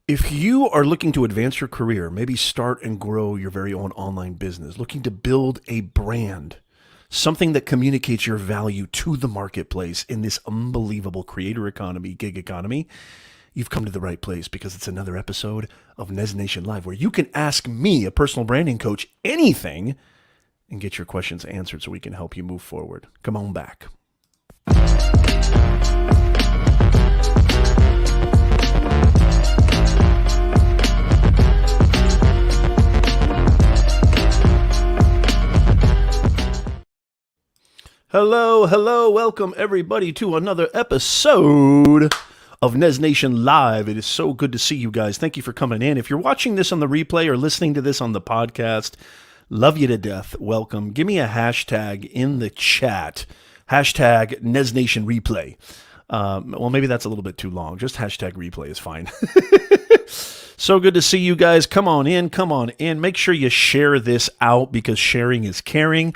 If you are looking to advance your career, maybe start and grow your very own online business, looking to build a brand, something that communicates your value to the marketplace in this unbelievable creator economy, gig economy, you've come to the right place because it's another episode of Nez Nation Live where you can ask me, a personal branding coach, anything and get your questions answered so we can help you move forward. Come on back. Hello, welcome everybody to another episode of Nez Nation Live. It is so good to see you guys. Thank you for coming in. If you're watching this on the replay or listening to this on the podcast, love you to death. Welcome. Give me a hashtag in the chat. Hashtag Nez Nation Replay. Well, maybe that's a little bit too long. Just hashtag replay is fine. So good to see you guys. Come on in. Make sure you share this out because sharing is caring.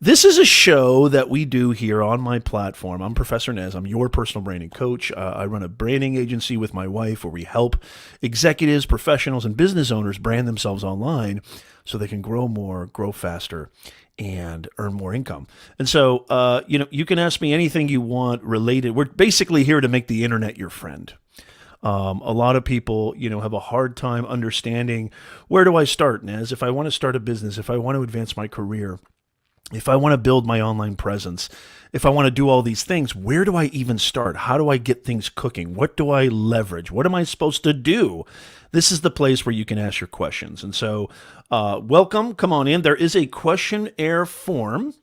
This is a show that we do here on my platform. I'm Professor Nez. I'm your personal branding coach. I run a branding agency with my wife where we help executives, professionals, and business owners brand themselves online so they can grow more, grow faster, and earn more income. And so, you can ask me anything you want related. We're basically here to make the internet your friend. A lot of people, have a hard time understanding, where do I start, Nez? If I want to start a business, if I want to advance my career, if I want to build my online presence, if I want to do all these things, where do I even start? How do I get things cooking? What do I leverage? What am I supposed to do? This is the place where you can ask your questions. And so, welcome. Come on in. There is a questionnaire form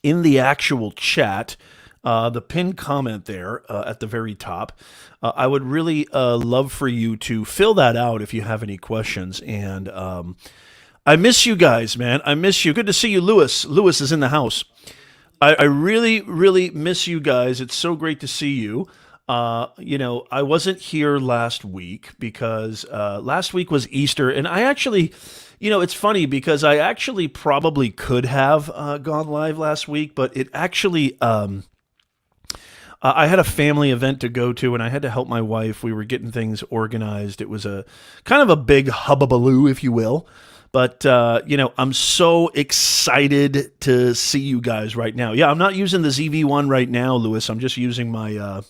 in the actual chat, the pinned comment there at the very top. I would really love for you to fill that out if you have any questions. And I miss you guys, man. I miss you. Good to see you, Lewis. Lewis is in the house. I really, really miss you guys. It's so great to see you. I wasn't here last week because last week was Easter, and I actually, it's funny because I actually probably could have gone live last week, but it actually, I had a family event to go to, and I had to help my wife. We were getting things organized. It was a kind of a big hubbubaloo, if you will. But, I'm so excited to see you guys right now. Yeah, I'm not using the ZV-1 right now, Lewis. I'm just using my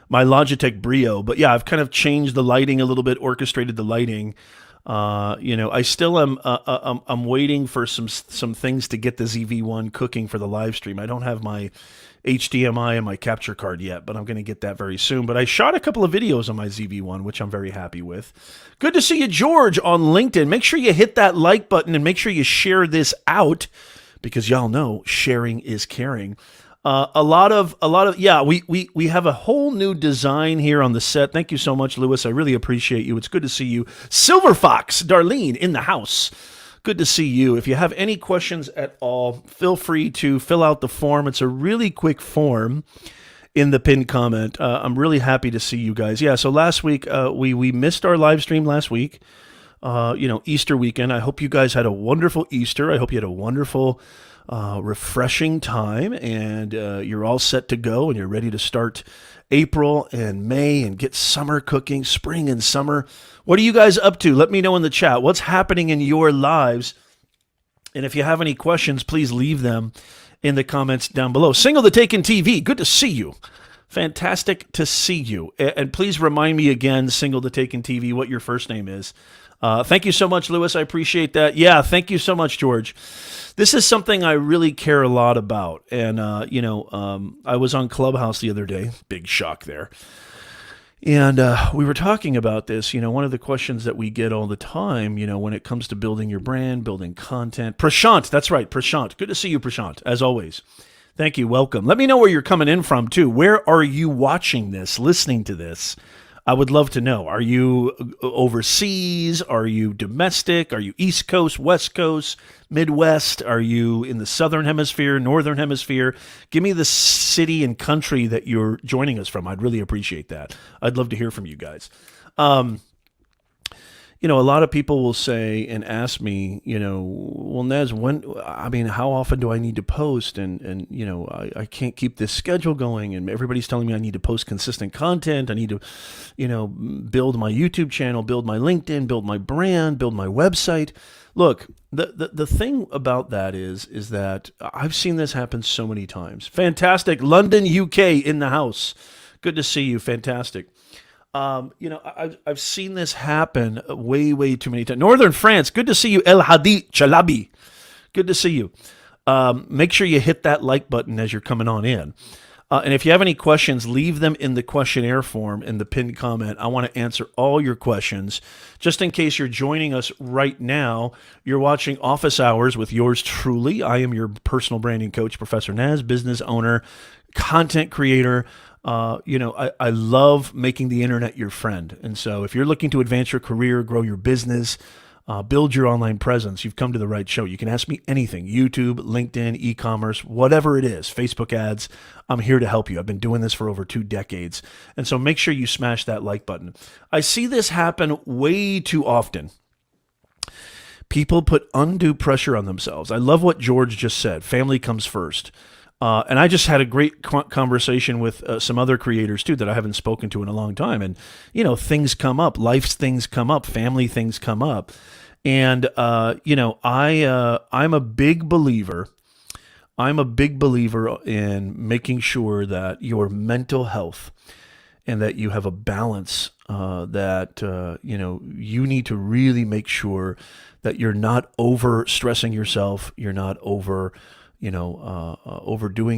my Logitech Brio. But yeah, I've kind of changed the lighting a little bit, orchestrated the lighting. I still am I'm waiting for some things to get the ZV-1 cooking for the live stream. I don't have my HDMI and my capture card yet, but I'm going to get that very soon. But I shot a couple of videos on my ZV-1, which I'm very happy with. Good to see you, George, on LinkedIn. Make sure you hit that like button and make sure you share this out because y'all know sharing is caring. We have a whole new design here on the set. Thank you so much, Lewis. I really appreciate you. It's good to see you. Silver Fox, Darlene in the house. Good to see you. If you have any questions at all, feel free to fill out the form. It's a really quick form in the pinned comment. I'm really happy to see you guys. Yeah, so last week, we missed our live stream last week, Easter weekend. I hope you guys had a wonderful Easter. I hope you had a wonderful, refreshing time, and you're all set to go, and you're ready to start April and May and get summer cooking, spring and summer. What are you guys up to? Let me know in the chat. What's happening in your lives? And if you have any questions, please leave them in the comments down below. Single the Taken TV, good to see you. Fantastic to see you. And please remind me again, Single the Taken TV, what your first name is. Thank you so much, Lewis. I appreciate that. Yeah, thank you so much, George. This is something I really care a lot about. And, I was on Clubhouse the other day. Big shock there. And we were talking about this. One of the questions that we get all the time, when it comes to building your brand, building content. Prashant, that's right, Prashant. Good to see you, Prashant, as always. Thank you. Welcome. Let me know where you're coming in from, too. Where are you watching this, listening to this? I would love to know. Are you overseas? Are you domestic? Are you East Coast, West Coast, Midwest? Are you in the Southern Hemisphere, Northern Hemisphere? Give me the city and country that you're joining us from. I'd really appreciate that. I'd love to hear from you guys. a lot of people will say and ask me, well, Nez, how often do I need to post? And I can't keep this schedule going. And everybody's telling me I need to post consistent content. I need to, build my YouTube channel, build my LinkedIn, build my brand, build my website. Look, the thing about that is that I've seen this happen so many times. Fantastic. London, UK in the house. Good to see you. Fantastic. I've seen this happen way, way too many times. Northern France, good to see you. El Hadi Chalabi, good to see you. Make sure you hit that like button as you're coming on in. And if you have any questions, leave them in the questionnaire form in the pinned comment. I want to answer all your questions. Just in case you're joining us right now, you're watching Office Hours with yours truly. I am your personal branding coach, Professor Nez, business owner, content creator. I love making the internet your friend. And so if you're looking to advance your career, grow your business, build your online presence, you've come to the right show. You can ask me anything, YouTube, LinkedIn, e-commerce, whatever it is, Facebook ads. I'm here to help you. I've been doing this for over 2 decades. And so make sure you smash that like button. I see this happen way too often. People put undue pressure on themselves. I love what George just said. Family comes first. And I just had a great conversation with some other creators too that I haven't spoken to in a long time. And, things come up, life's things come up, family things come up. And, I'm a big believer. I'm a big believer in making sure that your mental health and that you have a balance that, you need to really make sure that you're not over stressing yourself. You're not overdoing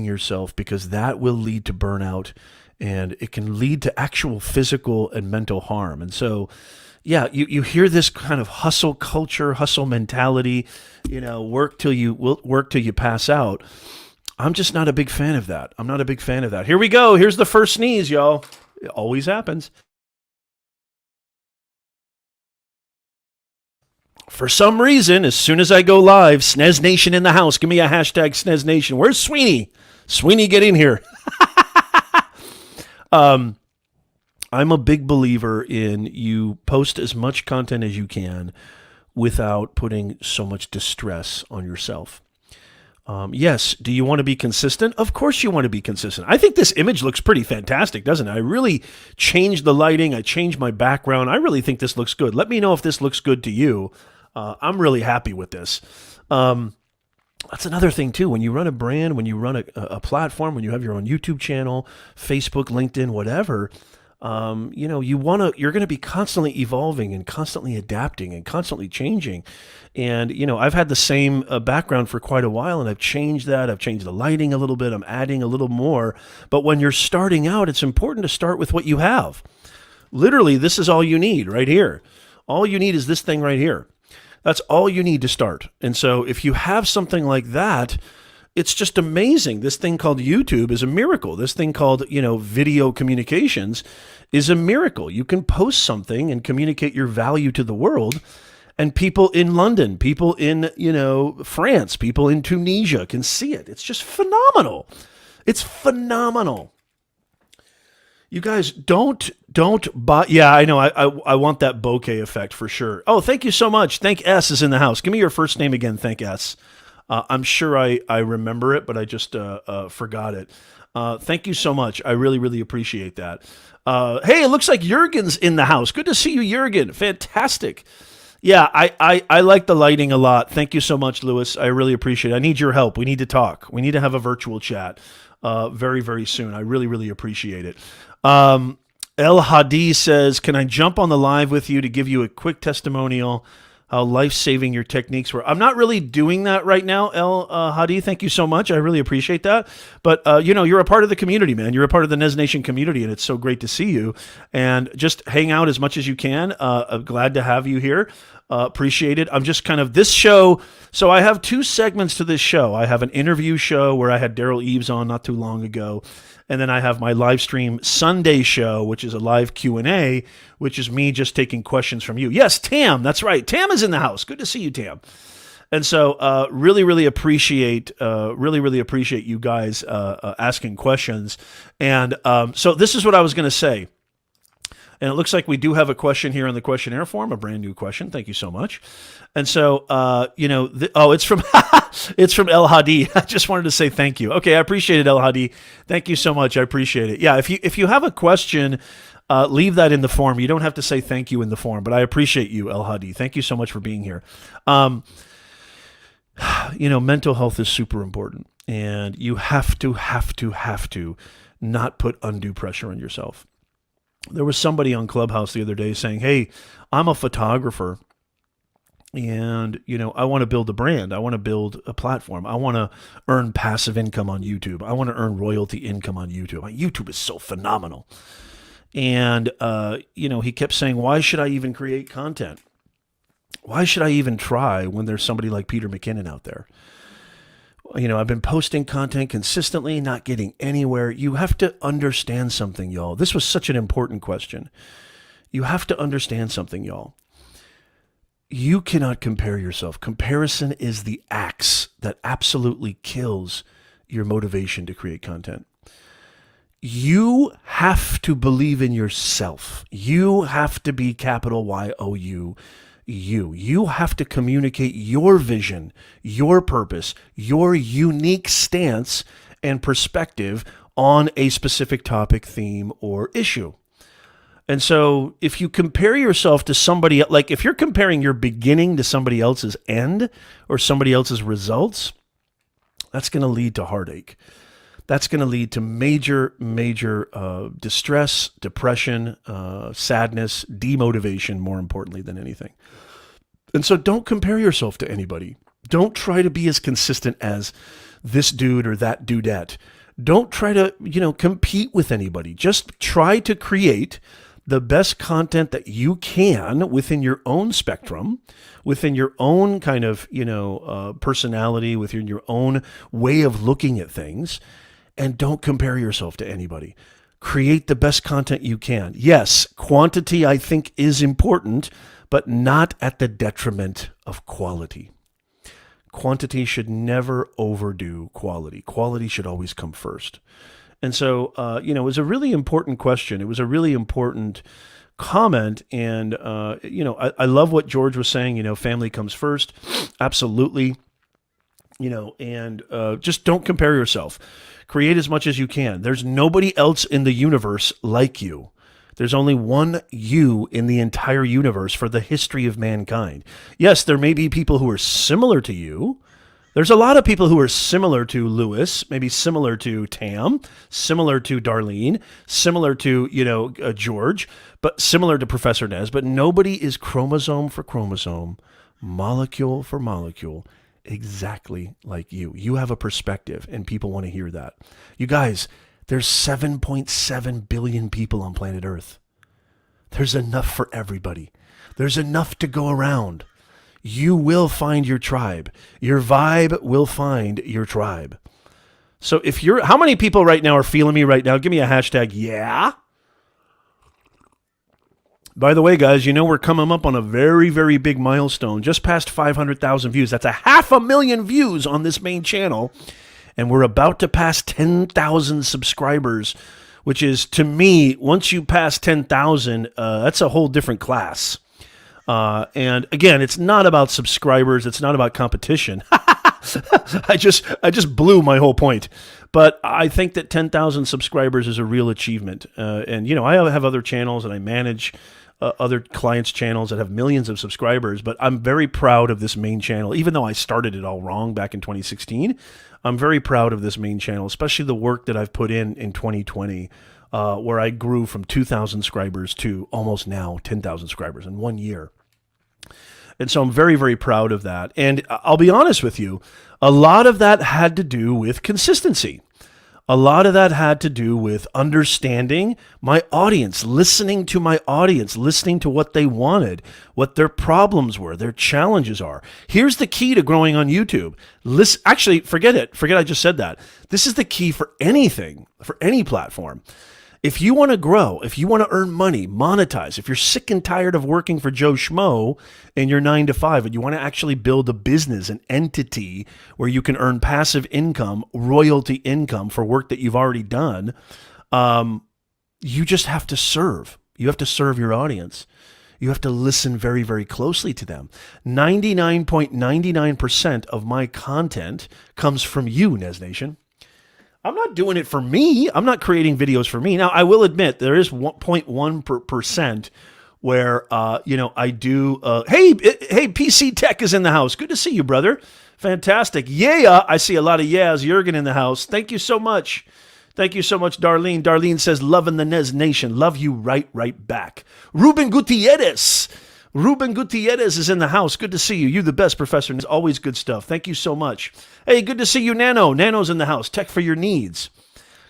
yourself, because that will lead to burnout and it can lead to actual physical and mental harm. And so, you hear this kind of hustle culture, hustle mentality, work till you pass out. I'm just not a big fan of that. I'm not a big fan of that. Here we go. Here's the first sneeze, y'all. It always happens. For some reason, as soon as I go live, Snez Nation in the house. Give me a hashtag Snez Nation. Where's Sweeney? Sweeney, get in here. I'm a big believer in you post as much content as you can without putting so much distress on yourself. Yes, do you want to be consistent? Of course you want to be consistent. I think this image looks pretty fantastic, doesn't it? I really changed the lighting. I changed my background. I really think this looks good. Let me know if this looks good to you. I'm really happy with this. That's another thing too. When you run a brand, when you run a platform, when you have your own YouTube channel, Facebook, LinkedIn, whatever, you're going to be constantly evolving and constantly adapting and constantly changing. And, I've had the same background for quite a while, and I've changed that. I've changed the lighting a little bit. I'm adding a little more. But when you're starting out, it's important to start with what you have. Literally, this is all you need right here. All you need is this thing right here. That's all you need to start. And so if you have something like that, it's just amazing. This thing called YouTube is a miracle. This thing called, video communications is a miracle. You can post something and communicate your value to the world, and people in London, people in, France, people in Tunisia can see it. It's just phenomenal. It's phenomenal. You guys don't buy. Yeah, I know. I want that bokeh effect for sure. Oh, thank you so much. Thank S is in the house. Give me your first name again. Thank S. I'm sure I remember it, but I just forgot it. Thank you so much. I really, really appreciate that. Hey, it looks like Jurgen's in the house. Good to see you, Jurgen. Fantastic. Yeah, I like the lighting a lot. Thank you so much, Lewis. I really appreciate it. I need your help. We need to talk. We need to have a virtual chat very, very soon. I really, really appreciate it. El Hadi says, can I jump on the live with you to give you a quick testimonial how life-saving your techniques were? I'm not really doing that right now, El Hadi. Thank you so much. I really appreciate that. But, you're a part of the community, man. You're a part of the Nez Nation community, and it's so great to see you. And just hang out as much as you can. I'm glad to have you here. Appreciate it. I'm just kind of this show. So I have 2 segments to this show. I have an interview show where I had Daryl Eves on not too long ago. And then I have my live stream Sunday show, which is a live Q&A, which is me just taking questions from you. Yes, Tam, that's right. Tam is in the house. Good to see you, Tam. And so really, really appreciate you guys asking questions. And so this is what I was going to say. And it looks like we do have a question here in the questionnaire form, a brand new question. Thank you so much. And so, it's from it's from El Hadi. I just wanted to say thank you. Okay, I appreciate it, El Hadi. Thank you so much. I appreciate it. Yeah, if you have a question, leave that in the form. You don't have to say thank you in the form, but I appreciate you, El Hadi. Thank you so much for being here. Mental health is super important, and you have to not put undue pressure on yourself. There was somebody on Clubhouse the other day saying, hey, I'm a photographer and, I want to build a brand. I want to build a platform. I want to earn passive income on YouTube. I want to earn royalty income on YouTube. YouTube is so phenomenal. And, he kept saying, why should I even create content? Why should I even try when there's somebody like Peter McKinnon out there? I've been posting content consistently, not getting anywhere. You have to understand something, y'all. This was such an important question. You have to understand something, y'all. You cannot compare yourself. Comparison is the axe that absolutely kills your motivation to create content. You have to believe in yourself. You have to be capital Y-O-U. You have to communicate your vision, your purpose, your unique stance and perspective on a specific topic, theme, or issue. And so if you compare yourself to somebody, like if you're comparing your beginning to somebody else's end or somebody else's results, that's going to lead to heartache. That's going to lead to major distress, depression, sadness, demotivation, more importantly than anything. And so don't compare yourself to anybody. Don't try to be as consistent as this dude or that dudette. Don't try to, compete with anybody. Just try to create the best content that you can within your own spectrum, within your own kind of, personality, within your own way of looking at things. And don't compare yourself to anybody. Create the best content you can. Yes, quantity, I think, is important, but not at the detriment of quality. Quantity should never overdo quality. Quality should always come first. And so, it was a really important question. It was a really important comment. And, I love what George was saying, family comes first. Absolutely. And just don't compare yourself. Create as much as you can. There's nobody else in the universe like you. There's only one you in the entire universe for the history of mankind. Yes, there may be people who are similar to you. There's a lot of people who are similar to Lewis, maybe similar to Tam, similar to Darlene, similar to, George, but similar to Professor Nez. But nobody is chromosome for chromosome, molecule for molecule, exactly like you. You have a perspective, and people want to hear that. You guys, there's 7.7 billion people on planet Earth. There's enough for everybody. There's enough to go around. You will find your tribe. Your vibe will find your tribe. So how many people right now are feeling me right now? Give me a hashtag, yeah. By the way, guys, we're coming up on a very, very big milestone. Just past 500,000 views. That's 500,000 views on this main channel. And we're about to pass 10,000 subscribers, which is, to me, once you pass 10,000, that's a whole different class. And again, it's not about subscribers. It's not about competition. I just blew my whole point. But I think that 10,000 subscribers is a real achievement. And I have other channels, and I manage other clients' channels that have millions of subscribers. But I'm very proud of this main channel. Even though I started it all wrong back in 2016, I'm very proud of this main channel, especially the work that I've put in 2020, where I grew from 2,000 subscribers to almost now 10,000 subscribers in 1 year. And so I'm very, very proud of that. And I'll be honest with you, a lot of that had to do with consistency. A lot of that had to do with understanding my audience, listening to my audience, listening to what they wanted, what their problems were, their challenges are. Here's the key to growing on YouTube. Actually, forget it. Forget I just said that. This is the key for anything, for any platform. If you want to grow, if you want to earn money, monetize, if you're sick and tired of working for Joe Schmo in your 9 to 5 and you want to actually build a business, an entity where you can earn passive income, royalty income for work that you've already done, you just have to serve. You have to serve your audience. You have to listen very, very closely to them. 99.99% of my content comes from you, Nez Nation. I'm not doing it for me. I'm not creating videos for me. Now, I will admit there is 0.1% where, I do. Hey, PC Tech is in the house. Good to see you, brother. Fantastic. Yeah, I see a lot of yeahs. Jurgen in the house. Thank you so much. Thank you so much, Darlene. Darlene says, loving the Nez Nation. Love you right back. Ruben Gutierrez. Ruben Gutierrez is in the house. Good to see you. You the best, Professor Nez. Always good stuff. Thank you so much. Hey, good to see you, Nano. Nano's in the house. Tech for your needs.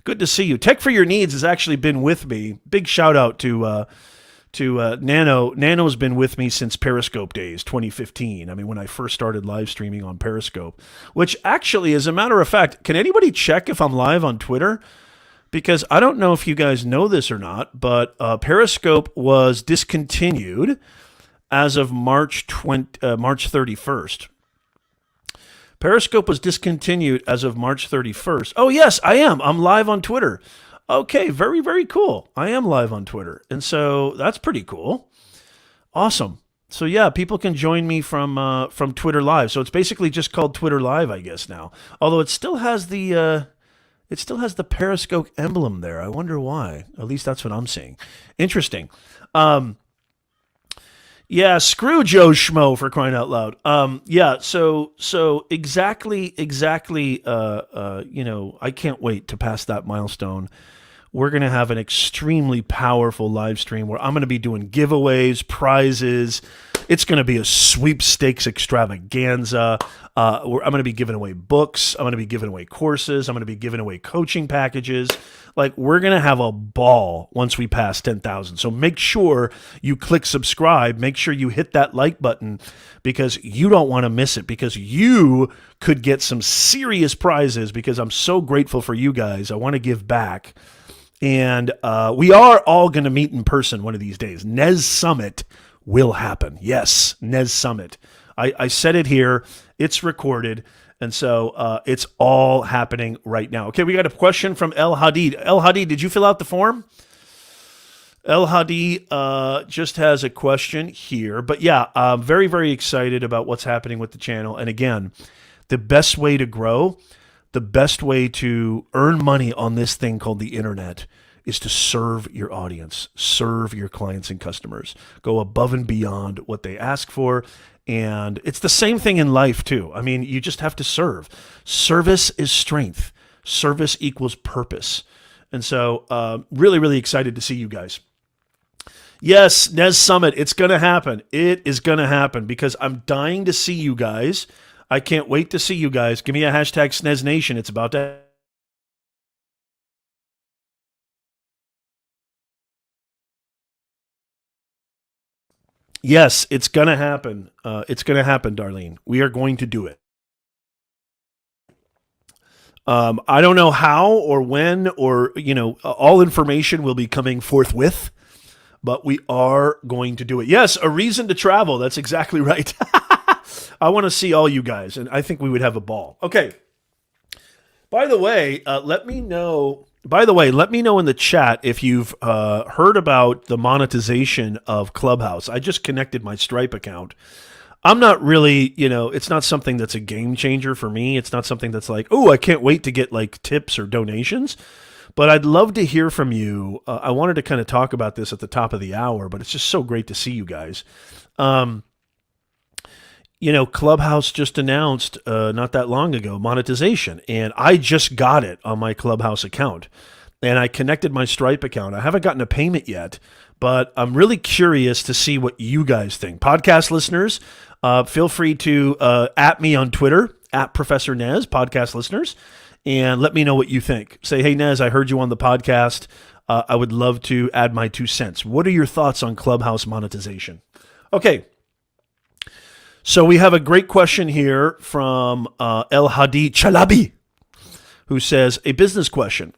Good to see you. Tech for your needs has actually been with me. Big shout out to Nano. Nano's been with me since Periscope days, 2015. I mean, when I first started live streaming on Periscope, which actually, as a matter of fact, can anybody check if I'm live on Twitter? Because I don't know if you guys know this or not, but Periscope was discontinued as of March 31st. Periscope was discontinued as of March 31st. Oh, yes, I am. I'm live on Twitter. Okay, very, very cool. I am live on Twitter. And so that's pretty cool. Awesome. So yeah, people can join me from Twitter Live. So it's basically just called Twitter Live, I guess now. Although it still has the Periscope emblem there. I wonder why. At least that's what I'm seeing. Interesting. Yeah, screw Joe Schmo, for crying out loud. So exactly. I can't wait to pass that milestone. We're going to have an extremely powerful live stream where I'm going to be doing giveaways, prizes. It's going to be a sweepstakes extravaganza. I'm going to be giving away books. I'm going to be giving away courses. I'm going to be giving away coaching packages. Like, we're going to have a ball once we pass 10,000. So make sure you click subscribe. Make sure you hit that like button because you don't want to miss it, because you could get some serious prizes, because I'm so grateful for you guys. I want to give back. And we are all going to meet in person one of these days. Nez Summit will happen. Yes, Nez Summit. I said it here. It's recorded. And so it's all happening right now. Okay, we got a question from El Hadi. El Hadi, did you fill out the form? El Hadi just has a question here. But yeah, I'm very, very excited about what's happening with the channel. And again, the best way to grow, the best way to earn money on this thing called the internet is to serve your audience, serve your clients and customers, go above and beyond what they ask for. And it's the same thing in life too. I mean, you just have to serve. Service is strength. Service equals purpose. And so really, really excited to see you guys. Yes, Nez Summit, it's going to happen. It is going to happen because I'm dying to see you guys. I can't wait to see you guys. Give me a hashtag SNES Nation. It's about to. Yes, it's going to happen. It's going to happen, Darlene. We are going to do it. I don't know how or when or, all information will be coming forthwith, but we are going to do it. Yes, a reason to travel. That's exactly right. I want to see all you guys, and I think we would have a ball. Okay. By the way, let me know in the chat if you've heard about the monetization of Clubhouse. I just connected my Stripe account. I'm not really, it's not something that's a game changer for me. It's not something that's like, oh, I can't wait to get like tips or donations. But I'd love to hear from you. I wanted to kind of talk about this at the top of the hour, but it's just so great to see you guys. Clubhouse just announced not that long ago monetization, and I just got it on my Clubhouse account, and I connected my Stripe account. I haven't gotten a payment yet, but I'm really curious to see what you guys think. Podcast listeners, feel free to at me on Twitter, at Professor Nez, podcast listeners, and let me know what you think. Say, hey, Nez, I heard you on the podcast. I would love to add my 2 cents. What are your thoughts on Clubhouse monetization? Okay. So we have a great question here from El Hadi Chalabi, who says, a business question.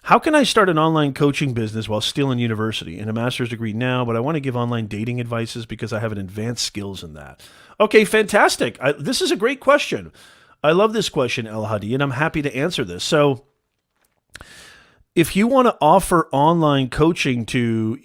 How can I start an online coaching business while still in university? In a master's degree now, but I want to give online dating advices because I have an advanced skills in that. Okay, fantastic. This is a great question. I love this question, El Hadi, and I'm happy to answer this. So if you want to offer online coaching to,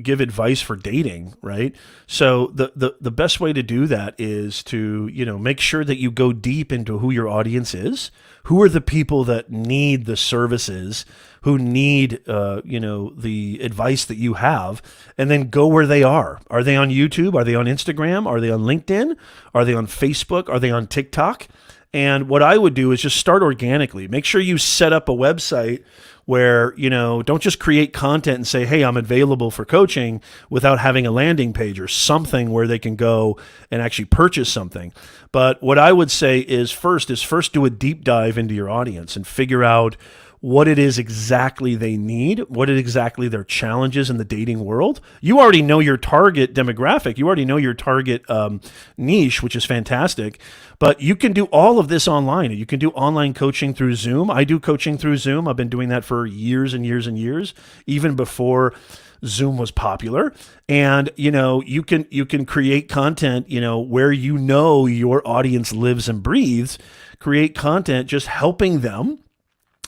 give advice for dating, right? So the best way to do that is to, make sure that you go deep into who your audience is. Who are the people that need the services, who need, the advice that you have, and then go where they are. Are they on YouTube? Are they on Instagram? Are they on LinkedIn? Are they on Facebook? Are they on TikTok? And what I would do is just start organically. Make sure you set up a website where, don't just create content and say, hey, I'm available for coaching without having a landing page or something where they can go and actually purchase something. But what I would say is first do a deep dive into your audience and figure out what it is exactly they need, what it exactly their challenges in the dating world. You already know your target demographic. You already know your target niche, which is fantastic. But you can do all of this online. You can do online coaching through Zoom. I do coaching through Zoom. I've been doing that for years and years and years, even before Zoom was popular. And you can create content where your audience lives and breathes. Create content just helping them.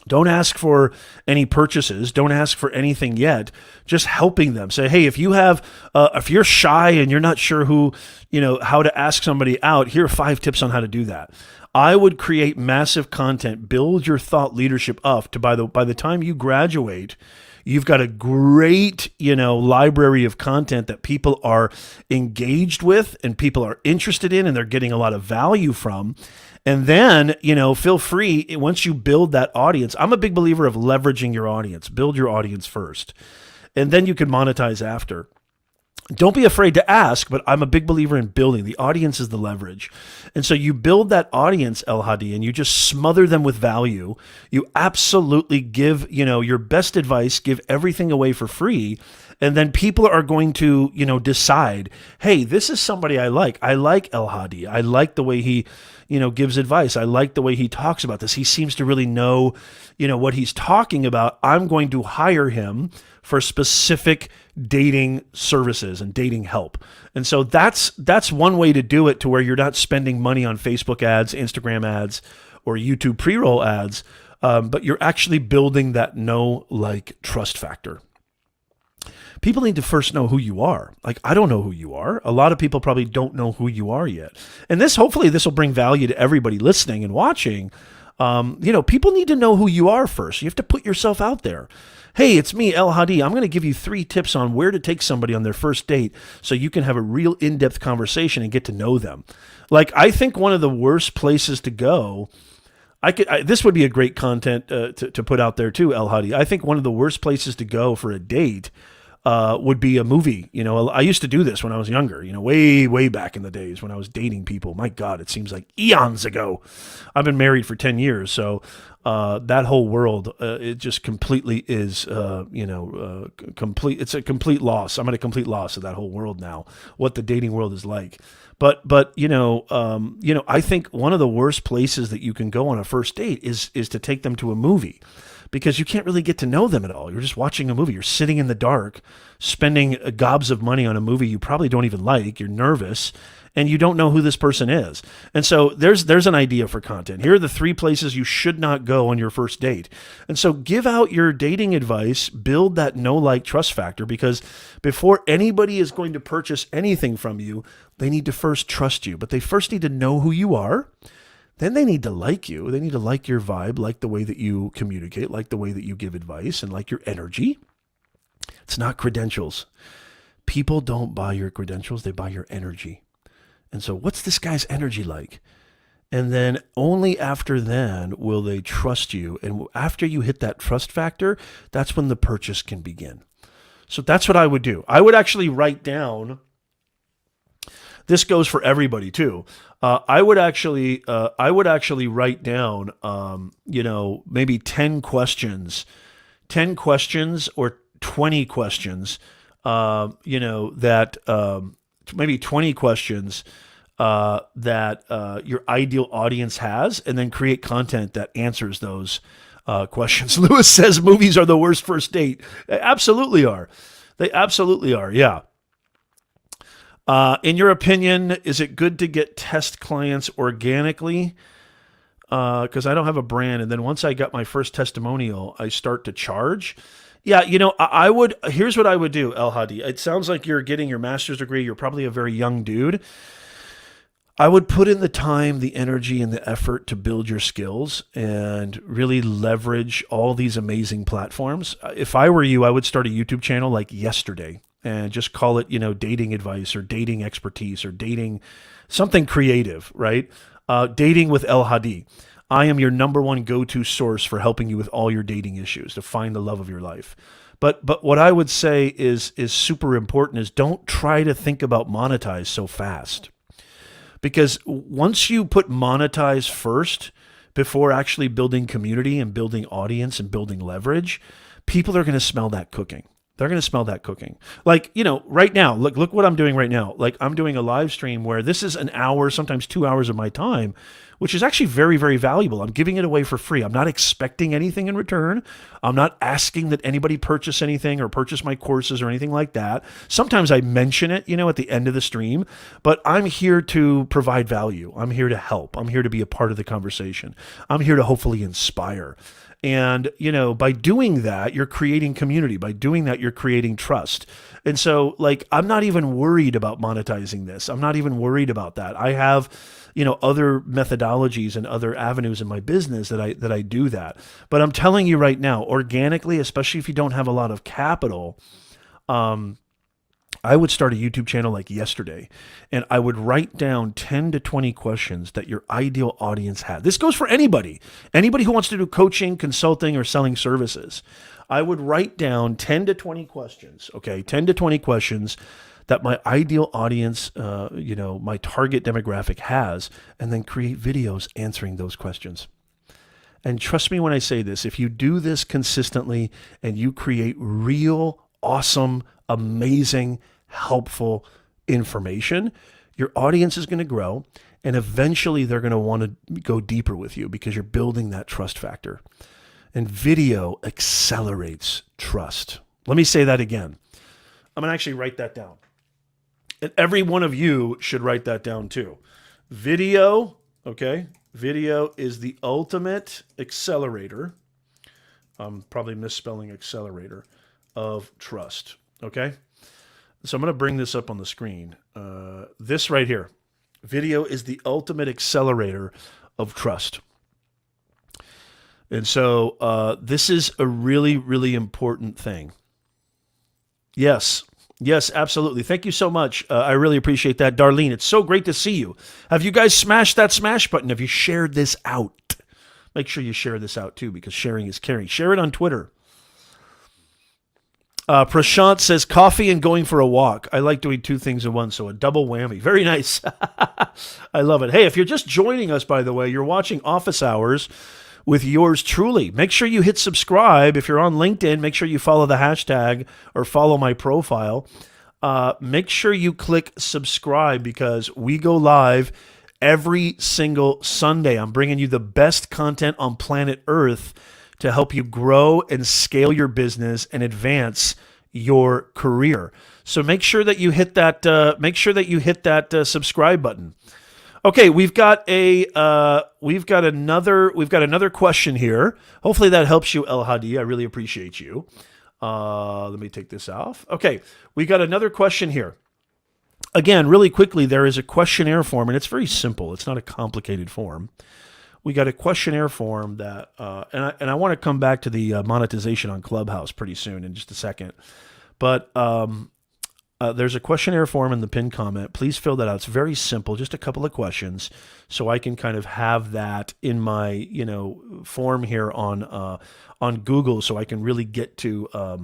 Don't ask for any purchases. Don't ask for anything yet. Just helping them. Say, hey, if you're shy and you're not sure how to ask somebody out, here are 5 tips on how to do that. I would create massive content, build your thought leadership up to by the time you graduate, you've got a great, library of content that people are engaged with and people are interested in and they're getting a lot of value from. And then, feel free, once you build that audience, I'm a big believer of leveraging your audience. Build your audience first, and then you can monetize after. Don't be afraid to ask, but I'm a big believer in building. The audience is the leverage. And so you build that audience, El Hadi, and you just smother them with value. You absolutely give, your best advice, give everything away for free. And then people are going to, decide, hey, this is somebody I like. I like El Hadi. I like the way he, gives advice. I like the way he talks about this. He seems to really know, what he's talking about. I'm going to hire him for specific dating services and dating help. And so that's one way to do it, to where you're not spending money on Facebook ads, Instagram ads, or YouTube pre-roll ads, but you're actually building that know, like, trust factor. People need to first know who you are. Like, I don't know who you are. A lot of people probably don't know who you are yet. And hopefully this will bring value to everybody listening and watching. People need to know who you are first. You have to put yourself out there. Hey, it's me, El Hadi. I'm going to give you 3 tips on where to take somebody on their first date so you can have a real in-depth conversation and get to know them. Like, I think one of the worst places to go, this would be a great content to put out there too, El Hadi. I think one of the worst places to go for a date would be a movie. I used to do this when I was younger, way, way back in the days when I was dating people. My God, it seems like eons ago. I've been married for 10 years. So that whole world, it just completely is, complete. It's a complete loss. I'm at a complete loss of that whole world now, what the dating world is like. But I think one of the worst places that you can go on a first date is to take them to a movie. Because you can't really get to know them at all. You're just watching a movie. You're sitting in the dark, spending gobs of money on a movie you probably don't even like. You're nervous, and you don't know who this person is. And so there's an idea for content. Here are the 3 places you should not go on your first date. And so give out your dating advice, build that know, like, trust factor, because before anybody is going to purchase anything from you, they need to first trust you. But they first need to know who you are. Then they need to like you. They need to like your vibe, like the way that you communicate, like the way that you give advice, and like your energy. It's not credentials. People don't buy your credentials. They buy your energy. And so what's this guy's energy like? And then only after then will they trust you. And after you hit that trust factor, that's when the purchase can begin. So that's what I would do. I would actually write down. This goes for everybody too. I would actually write down, maybe 10 questions or 20 questions, maybe 20 questions that your ideal audience has, and then create content that answers those questions. Lewis says movies are the worst first date. They absolutely are. They absolutely are. Yeah. In your opinion, is it good to get test clients organically? because I don't have a brand. And then once I got my first testimonial, I start to charge. Yeah, I would, here's what I would do, El Hadi. It sounds like you're getting your master's degree. You're probably a very young dude. I would put in the time, the energy, and the effort to build your skills and really leverage all these amazing platforms. If I were you, I would start a YouTube channel like yesterday and just call it, dating advice or dating expertise or dating something creative, right? Dating with El Hadi. I am your number one go-to source for helping you with all your dating issues to find the love of your life. But what I would say is super important is don't try to think about monetize so fast. Because once you put monetize first before actually building community and building audience and building leverage, people are going to smell that cooking. They're going to smell that cooking. Like, right now, look what I'm doing right now. Like, I'm doing a live stream where this is an hour, sometimes 2 hours of my time, which is actually very, very valuable. I'm giving it away for free. I'm not expecting anything in return. I'm not asking that anybody purchase anything or purchase my courses or anything like that. Sometimes I mention it, at the end of the stream, but I'm here to provide value. I'm here to help. I'm here to be a part of the conversation. I'm here to hopefully inspire. And, by doing that, you're creating community. By doing that, you're creating trust. And so, I'm not even worried about monetizing this. I'm not even worried about that. I have, other methodologies and other avenues in my business that I do that. But I'm telling you right now, organically, especially if you don't have a lot of capital, I would start a YouTube channel like yesterday, and I would write down 10 to 20 questions that your ideal audience had. This goes for anybody who wants to do coaching, consulting, or selling services. I would write down 10 to 20 questions, okay, 10 to 20 questions that my ideal audience, my target demographic has, and then create videos answering those questions. And trust me when I say this, if you do this consistently and you create real, awesome, amazing, helpful information, your audience is going to grow, and eventually they're going to want to go deeper with you because you're building that trust factor. And video accelerates trust. Let me say that again. I'm going to actually write that down. And every one of you should write that down too. Video, okay? Video is the ultimate accelerator. I'm probably misspelling accelerator of trust. Okay, so I'm going to bring this up on the screen. This right here, video is the ultimate accelerator of trust. And so this is a really, really important thing. Yes, absolutely. Thank you so much. I really appreciate that. Darlene, it's so great to see you. Have you guys smashed that smash button? Have you shared this out? Make sure you share this out too, because sharing is caring. Share it on Twitter. Prashant says, coffee and going for a walk. I like doing two things at once, so a double whammy. Very nice. I love it. Hey, if you're just joining us, by the way, you're watching Office Hours with yours truly. Make sure you hit subscribe. If you're on LinkedIn, make sure you follow the hashtag or follow my profile. Make sure you click subscribe because we go live every single Sunday. I'm bringing you the best content on planet Earth to help you grow and scale your business and advance your career. So make sure that you hit that. Subscribe button. Okay, we've got another question here. Hopefully that helps you, El Hadi. I really appreciate you. Let me take this off. Okay, we got another question here. Again, really quickly, there is a questionnaire form, and it's very simple. It's not a complicated form. We got a questionnaire form that, and I want to come back to the monetization on Clubhouse pretty soon in just a second. But there's a questionnaire form in the pinned comment. Please fill that out. It's very simple, just a couple of questions, so I can kind of have that in my form here on Google, so I can really get to a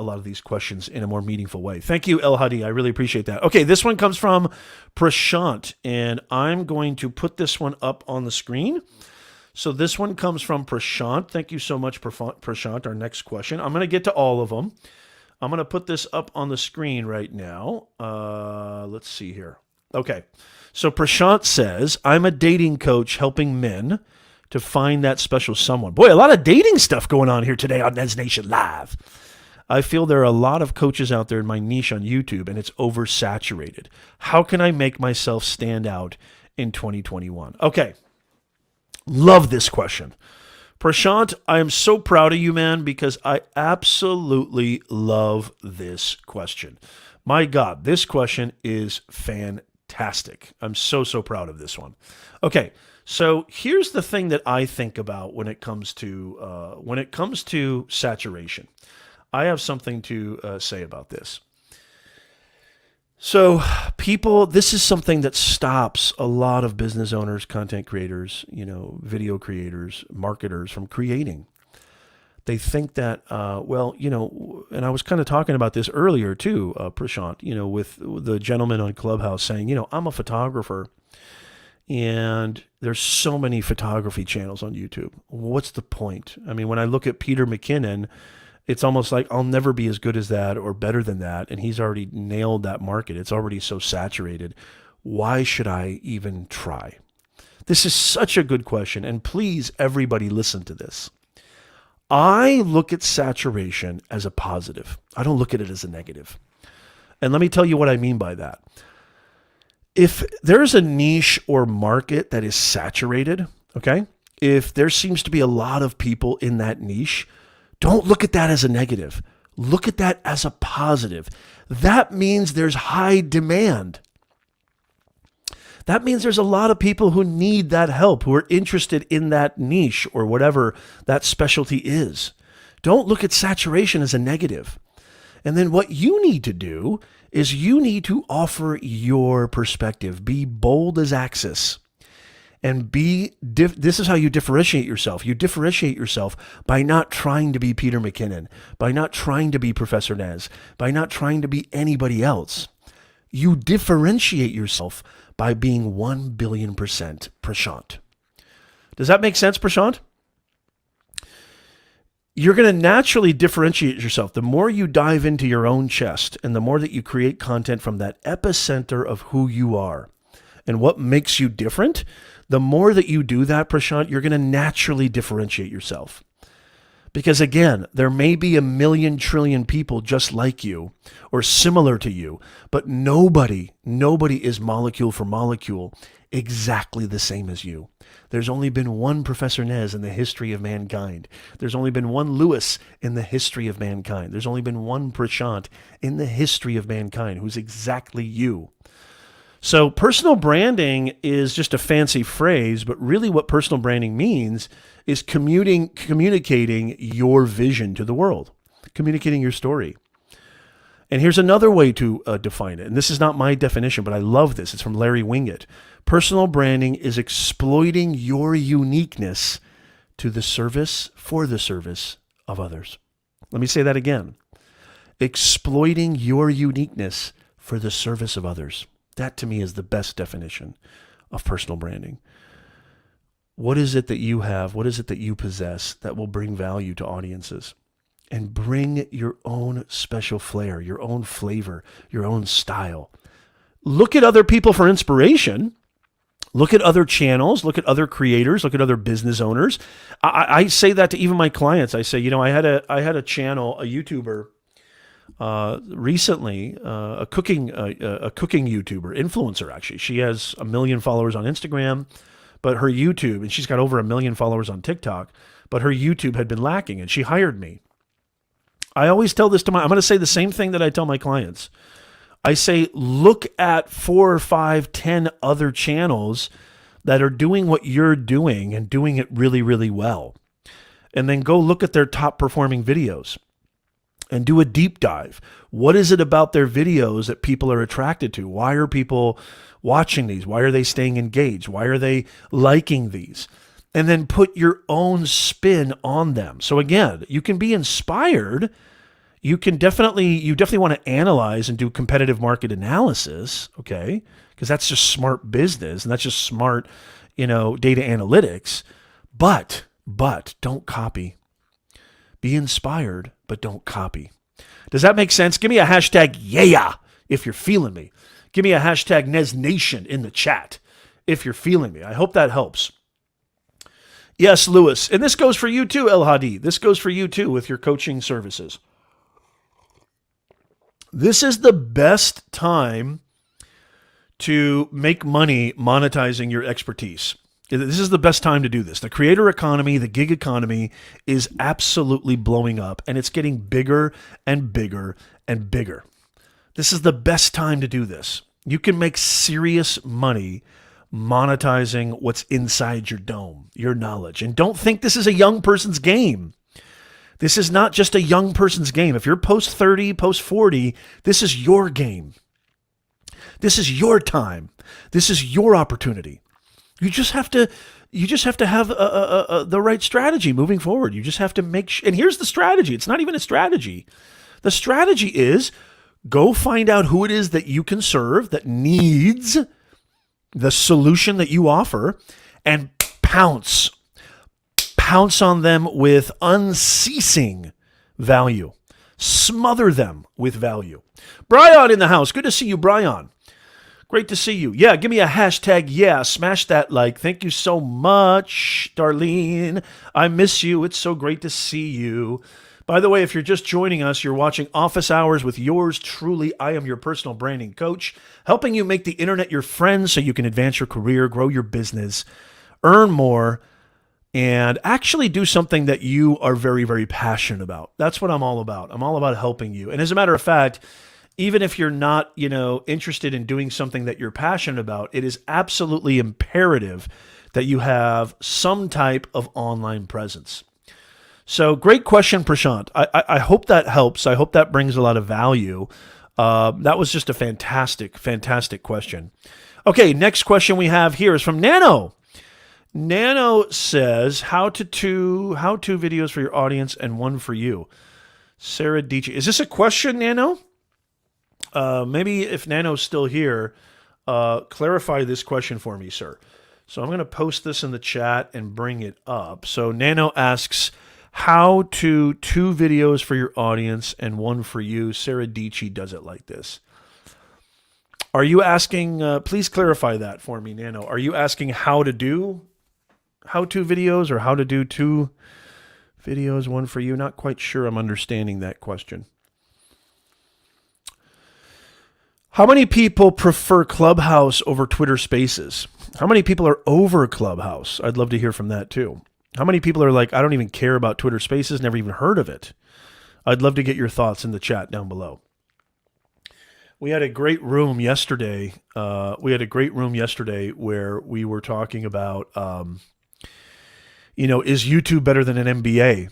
lot of these questions in a more meaningful way. Thank you, El Hadi. I really appreciate that. Okay, this one comes from Prashant, and I'm going to put this one up on the screen. So this one comes from Prashant. Thank you so much, Prashant. Our next question. I'm going to get to all of them. I'm going to put this up on the screen right now. Let's see here. Okay, so Prashant says, I'm a dating coach helping men to find that special someone. Boy, a lot of dating stuff going on here today on Nez Nation Live. I feel there are a lot of coaches out there in my niche on YouTube, and it's oversaturated. How can I make myself stand out in 2021? Okay. Love this question. Prashant, I am so proud of you, man, because I absolutely love this question. My God, this question is fantastic. I'm so proud of this one. Okay, so here's the thing that I think about when it comes to saturation. I have something to say about this. So this is something that stops a lot of business owners, content creators, video creators, marketers from creating. They think that, and I was kind of talking about this earlier too, Prashant, with the gentleman on Clubhouse saying, I'm a photographer and there's so many photography channels on YouTube. What's the point? I mean, when I look at Peter McKinnon, it's almost like I'll never be as good as that or better than that. And he's already nailed that market. It's already so saturated. Why should I even try? This is such a good question. And please, everybody, listen to this. I look at saturation as a positive. I don't look at it as a negative. And let me tell you what I mean by that. If there's a niche or market that is saturated, okay, if there seems to be a lot of people in that niche, don't look at that as a negative. Look at that as a positive. That means there's high demand. That means there's a lot of people who need that help, who are interested in that niche or whatever that specialty is. Don't look at saturation as a negative. And then what you need to do is you need to offer your perspective. Be bold as Axis. And this is how you differentiate yourself. You differentiate yourself by not trying to be Peter McKinnon, by not trying to be Professor Nez, by not trying to be anybody else. You differentiate yourself by being 1,000,000,000% Prashant. Does that make sense, Prashant? You're going to naturally differentiate yourself. The more you dive into your own chest and the more that you create content from that epicenter of who you are and what makes you different, the more that you do that, Prashant, you're going to naturally differentiate yourself. Because again, there may be 1,000,000,000 trillion people just like you or similar to you, but nobody is molecule for molecule exactly the same as you. There's only been one Professor Nez in the history of mankind. There's only been one Lewis in the history of mankind. There's only been one Prashant in the history of mankind who's exactly you. So personal branding is just a fancy phrase, but really what personal branding means is communicating your vision to the world, communicating your story. And here's another way to define it. And this is not my definition, but I love this. It's from Larry Winget. Personal branding is exploiting your uniqueness for the service of others. Let me say that again. Exploiting your uniqueness for the service of others. That to me is the best definition of personal branding. What is it that you have? What is it that you possess that will bring value to audiences? And bring your own special flair, your own flavor, your own style. Look at other people for inspiration. Look at other channels. Look at other creators. Look at other business owners. I say that to even my clients. I say, I had a channel, a YouTuber, recently, a cooking YouTuber, influencer actually. She has 1 million followers on Instagram, but her YouTube, and she's got over 1 million followers on TikTok, but her YouTube had been lacking, and she hired me. I always tell this I'm going to say the same thing that I tell my clients. I say, look at 4 or 5, 10 other channels that are doing what you're doing and doing it really, really well. And then go look at their top performing videos and do a deep dive. What is it about their videos that people are attracted to? Why are people watching these? Why are they staying engaged? Why are they liking these? And then put your own spin on them. So again, you can be inspired. You definitely want to analyze and do competitive market analysis, okay? Because that's just smart business and that's just smart, data analytics. But don't copy. Be inspired, but don't copy. Does that make sense? Give me a hashtag yeah if you're feeling me. Give me a hashtag Nez Nation in the chat if you're feeling me. I hope that helps. Yes, Lewis. And this goes for you too, El Hadi. This goes for you too with your coaching services. This is the best time to make money monetizing your expertise. This is the best time to do this. The creator economy, the gig economy is absolutely blowing up, and it's getting bigger and bigger and bigger. This is the best time to do this. You can make serious money monetizing what's inside your dome, your knowledge. And don't think this is a young person's game. This is not just a young person's game. If you're post 30, post 40, this is your game. This is your time. This is your opportunity. You just have to have the right strategy moving forward. You just have to and here's the strategy. It's not even a strategy. The strategy is go find out who it is that you can serve that needs the solution that you offer, and pounce on them with unceasing value. Smother them with value. Brian in the house. Good to see you, Brian. Great to see you. Yeah, give me a hashtag. Yeah, smash that like. Thank you so much, Darlene. I miss you. It's so great to see you. By the way, if you're just joining us, you're watching Office Hours with yours truly. I am your personal branding coach, helping you make the internet your friend so you can advance your career, grow your business, earn more, and actually do something that you are very, very passionate about. That's what I'm all about. I'm all about helping you. And as a matter of fact, even if you're not, interested in doing something that you're passionate about, it is absolutely imperative that you have some type of online presence. So great question, Prashant. I hope that helps. I hope that brings a lot of value. That was just a fantastic, fantastic question. Okay, next question we have here is from Nano. Nano says, how to videos for your audience and one for you. Sarah Dici. Is this a question, Nano? Maybe if Nano's still here, clarify this question for me, sir. So I'm going to post this in the chat and bring it up. So Nano asks, how to 2 videos for your audience and one for you. Sarah Dici does it like this. Are you asking, please clarify that for me, Nano. Are you asking how to 2 videos or how to do 2 videos, one for you? Not quite sure I'm understanding that question. How many people prefer Clubhouse over Twitter Spaces? How many people are over Clubhouse? I'd love to hear from that too. How many people are like, I don't even care about Twitter Spaces, never even heard of it? I'd love to get your thoughts in the chat down below. We had a great room yesterday. Where we were talking about, is YouTube better than an MBA?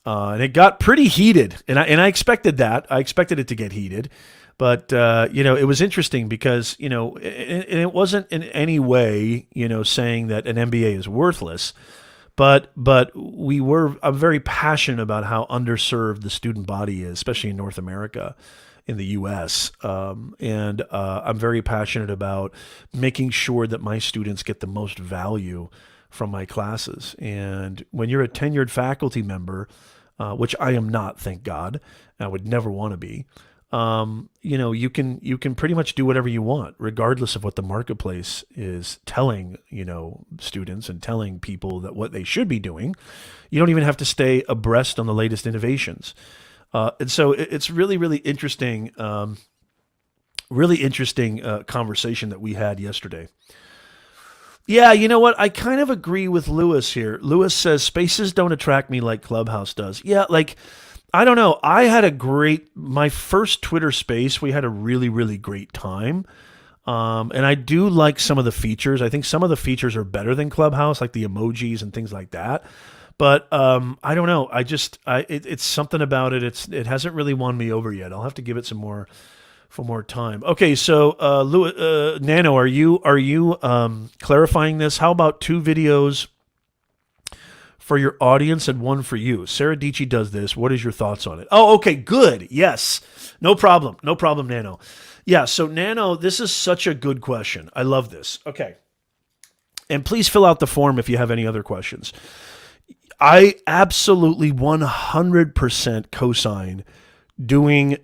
And it got pretty heated, and I expected that. I expected it to get heated. But, it was interesting because, and it wasn't in any way, saying that an MBA is worthless. But I'm very passionate about how underserved the student body is, especially in North America, in the U.S. And I'm very passionate about making sure that my students get the most value from my classes. And when you're a tenured faculty member, which I am not, thank God, I would never want to be, you can pretty much do whatever you want, regardless of what the marketplace is telling, students and telling people that what they should be doing. You don't even have to stay abreast on the latest innovations. And so it's really, really interesting, conversation that we had yesterday. Yeah, you know what? I kind of agree with Lewis here. Lewis says spaces don't attract me like Clubhouse does. Yeah, I don't know. I had my first Twitter space, we had a really, really great time. And I do like some of the features. I think some of the features are better than Clubhouse, like the emojis and things like that. But I don't know. It's something about it. It hasn't really won me over yet. I'll have to give it some more time. Okay, so Nano, are you clarifying this? How about 2 videos for your audience and one for you? Sarah Dici does this. What is your thoughts on it? Oh, okay, good. Yes. No problem, Nano. Yeah, so Nano, this is such a good question. I love this. Okay. And please fill out the form if you have any other questions. I absolutely 100% co-sign doing,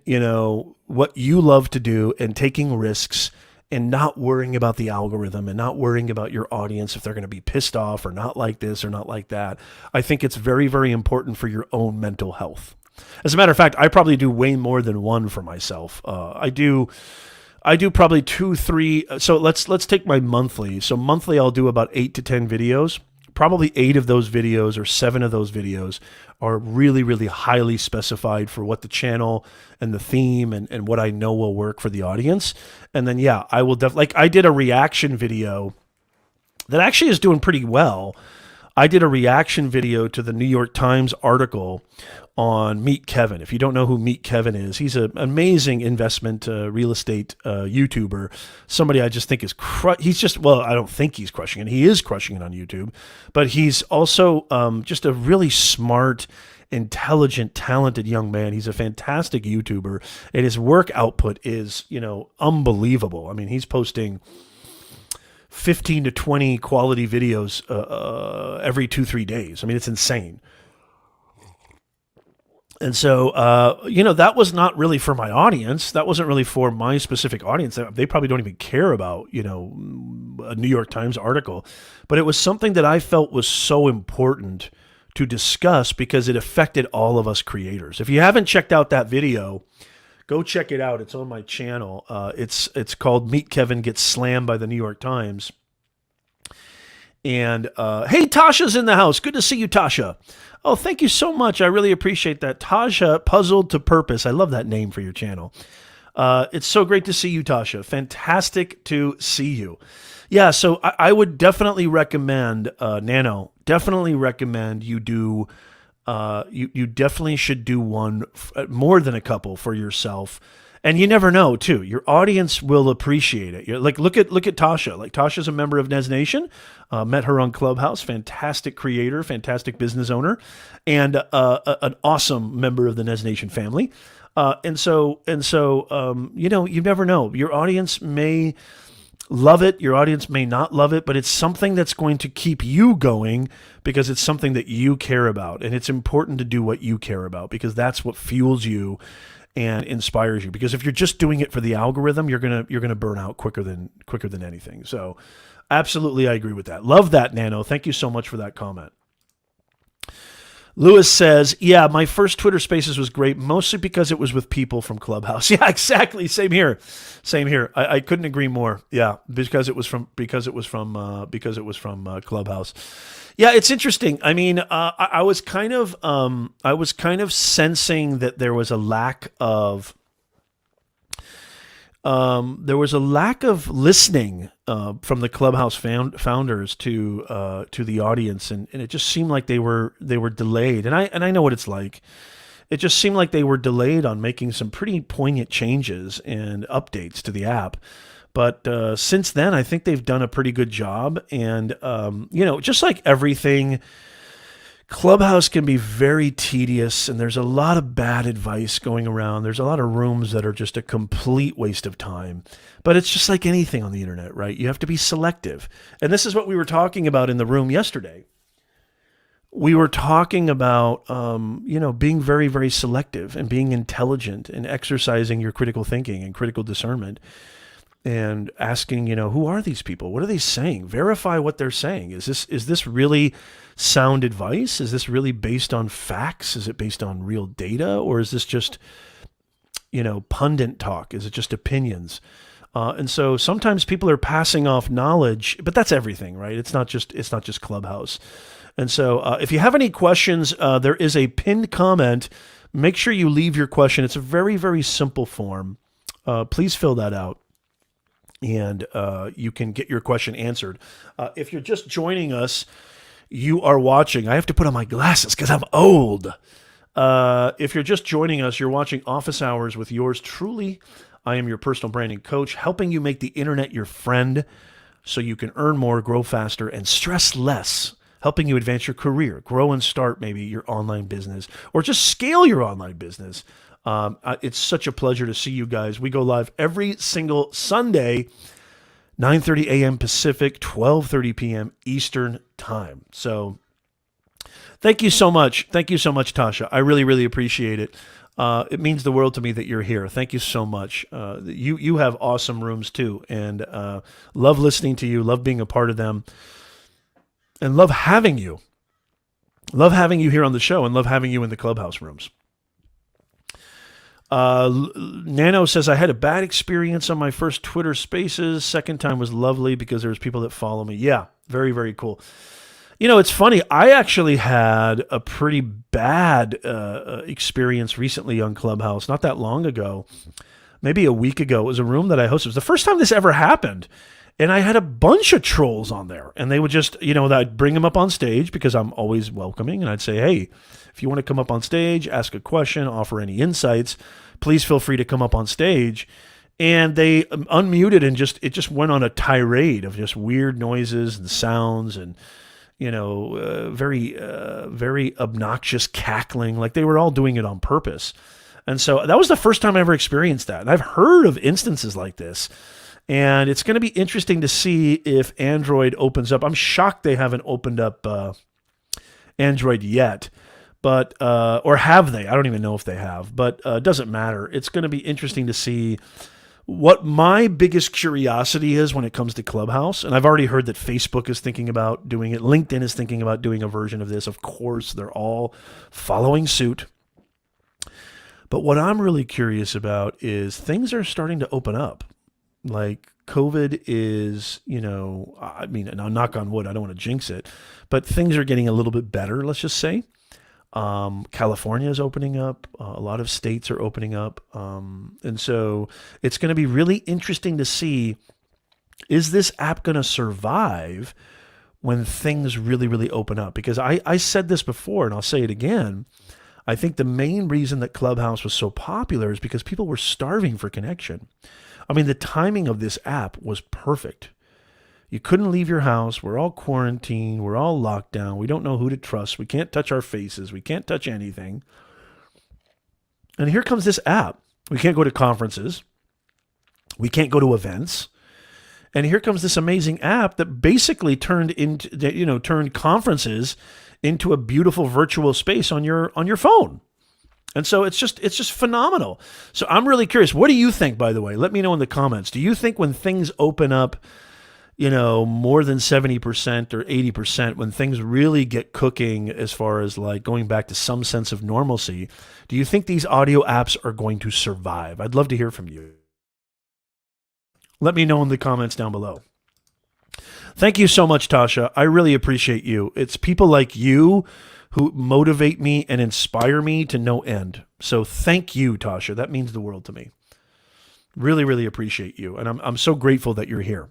what you love to do and taking risks and not worrying about the algorithm and not worrying about your audience if they're going to be pissed off or not like this or not like that. I think it's very, very important for your own mental health. As a matter of fact, I probably do way more than one for myself. I do I do probably 2, 3. So let's take my monthly. So monthly, I'll do about 8 to 10 videos. Probably 8 of those videos or 7 of those videos are really, really highly specified for what the channel and the theme and what I know will work for the audience. And then, yeah, I will definitely, like I did a reaction video that actually is doing pretty well. I did a reaction video to the New York Times article on Meet Kevin. If you don't know who Meet Kevin is, he's an amazing investment real estate YouTuber. Somebody I just think is I don't think he's crushing it. He is crushing it on YouTube, but he's also just a really smart, intelligent, talented young man. He's a fantastic YouTuber, and his work output is, unbelievable. I mean, he's posting 15 to 20 quality videos every 2-3 days. I mean, it's insane. And so, that was not really for my audience. That wasn't really for my specific audience. They probably don't even care about, a New York Times article. But it was something that I felt was so important to discuss because it affected all of us creators. If you haven't checked out that video, go check it out. It's on my channel. It's called Meet Kevin Gets Slammed by the New York Times. And hey, Tasha's in the house. Good to see you, Tasha. Oh, thank you so much. I really appreciate that. Tasha, Puzzled to Purpose. I love that name for your channel. It's so great to see you, Tasha. Fantastic to see you. Yeah, so I would definitely recommend, Nano, definitely recommend you do, you definitely should do one, more than a couple for yourself. And you never know, too. Your audience will appreciate it. Like, look at Tasha. Like, Tasha's a member of Nez Nation. Met her on Clubhouse. Fantastic creator, fantastic business owner, and an awesome member of the Nez Nation family. And so, you never know. Your audience may love it. Your audience may not love it, but it's something that's going to keep you going because it's something that you care about. And it's important to do what you care about because that's what fuels you and inspires you. Because if you're just doing it for the algorithm, you're gonna burn out quicker than anything. So absolutely, I agree with that. Love that, Nano. Thank you so much for that comment. Lewis says, yeah, my first Twitter Spaces was great, mostly because it was with people from Clubhouse. Yeah, exactly. Same here. I couldn't agree more. Yeah, because it was from Clubhouse. Yeah, it's interesting. I mean, I was kind of sensing that there was a lack of listening from the Clubhouse founders to the audience, and it just seemed like they were delayed. And I know what it's like. It just seemed like they were delayed on making some pretty poignant changes and updates to the app. But since then, I think they've done a pretty good job. And just like everything, Clubhouse can be very tedious, and there's a lot of bad advice going around. There's a lot of rooms that are just a complete waste of time. But it's just like anything on the internet, right? You have to be selective. And this is what we were talking about in the room yesterday. We were talking about, being very, very selective and being intelligent and exercising your critical thinking and critical discernment and asking, who are these people? What are they saying? Verify what they're saying. Is this really sound advice? Is this really based on facts? Is it based on real data? Or is this just, pundit talk? Is it just opinions? And so sometimes people are passing off knowledge, but that's everything, right? It's not just Clubhouse. And so if you have any questions, there is a pinned comment. Make sure you leave your question. It's a very, very simple form. Please fill that out. And you can get your question answered. If you're just joining us, you are watching. I have to put on my glasses because I'm old. If you're just joining us, you're watching Office Hours with yours truly. I am your personal branding coach, helping you make the internet your friend so you can earn more, grow faster, and stress less. Helping you advance your career, grow and start maybe your online business, or just scale your online business. It's such a pleasure to see you guys. We go live every single Sunday, 9:30 a.m. Pacific, 12:30 p.m. Eastern Time. So thank you so much. Thank you so much, Tasha. I really, really appreciate it. It means the world to me that you're here. Thank you so much. You have awesome rooms too, and love listening to you, love being a part of them, and love having you. Love having you here on the show and love having you in the Clubhouse rooms. Nano says, I had a bad experience on my first Twitter Spaces. Second time was lovely because there's people that follow me. Yeah, very, very cool. You know, it's funny. I actually had a pretty bad experience recently on Clubhouse, not that long ago, maybe a week ago. It was a room that I hosted. It was the first time this ever happened. And I had a bunch of trolls on there. And they would just, I'd bring them up on stage because I'm always welcoming. And I'd say, hey, if you want to come up on stage, ask a question, offer any insights, please feel free to come up on stage. And they unmuted and it just went on a tirade of just weird noises and sounds and, very obnoxious cackling. Like they were all doing it on purpose. And so that was the first time I ever experienced that. And I've heard of instances like this. And it's going to be interesting to see if Android opens up. I'm shocked they haven't opened up Android yet, but or have they? I don't even know if they have, but it doesn't matter. It's going to be interesting to see what my biggest curiosity is when it comes to Clubhouse. And I've already heard that Facebook is thinking about doing it. LinkedIn is thinking about doing a version of this. Of course, they're all following suit. But what I'm really curious about is things are starting to open up. Like COVID is, and I'll knock on wood, I don't want to jinx it, but things are getting a little bit better, let's just say. California is opening up. A lot of states are opening up. And so it's going to be really interesting to see, is this app going to survive when things really, really open up? Because I said this before, and I'll say it again. I think the main reason that Clubhouse was so popular is because people were starving for connection. I mean, the timing of this app was perfect. You couldn't leave your house. We're all quarantined. We're all locked down. We don't know who to trust. We can't touch our faces. We can't touch anything. And here comes this app. We can't go to conferences. We can't go to events. And here comes this amazing app that basically turned conferences into a beautiful virtual space on your phone. And so it's just phenomenal. So I'm really curious. What do you think, by the way? Let me know in the comments. Do you think when things open up, more than 70% or 80%, when things really get cooking as far as like going back to some sense of normalcy, do you think these audio apps are going to survive? I'd love to hear from you. Let me know in the comments down below. Thank you so much, Tasha. I really appreciate you. It's people like you who motivate me and inspire me to no end. So thank you, Tasha. That means the world to me. Really, really appreciate you. And I'm so grateful that you're here.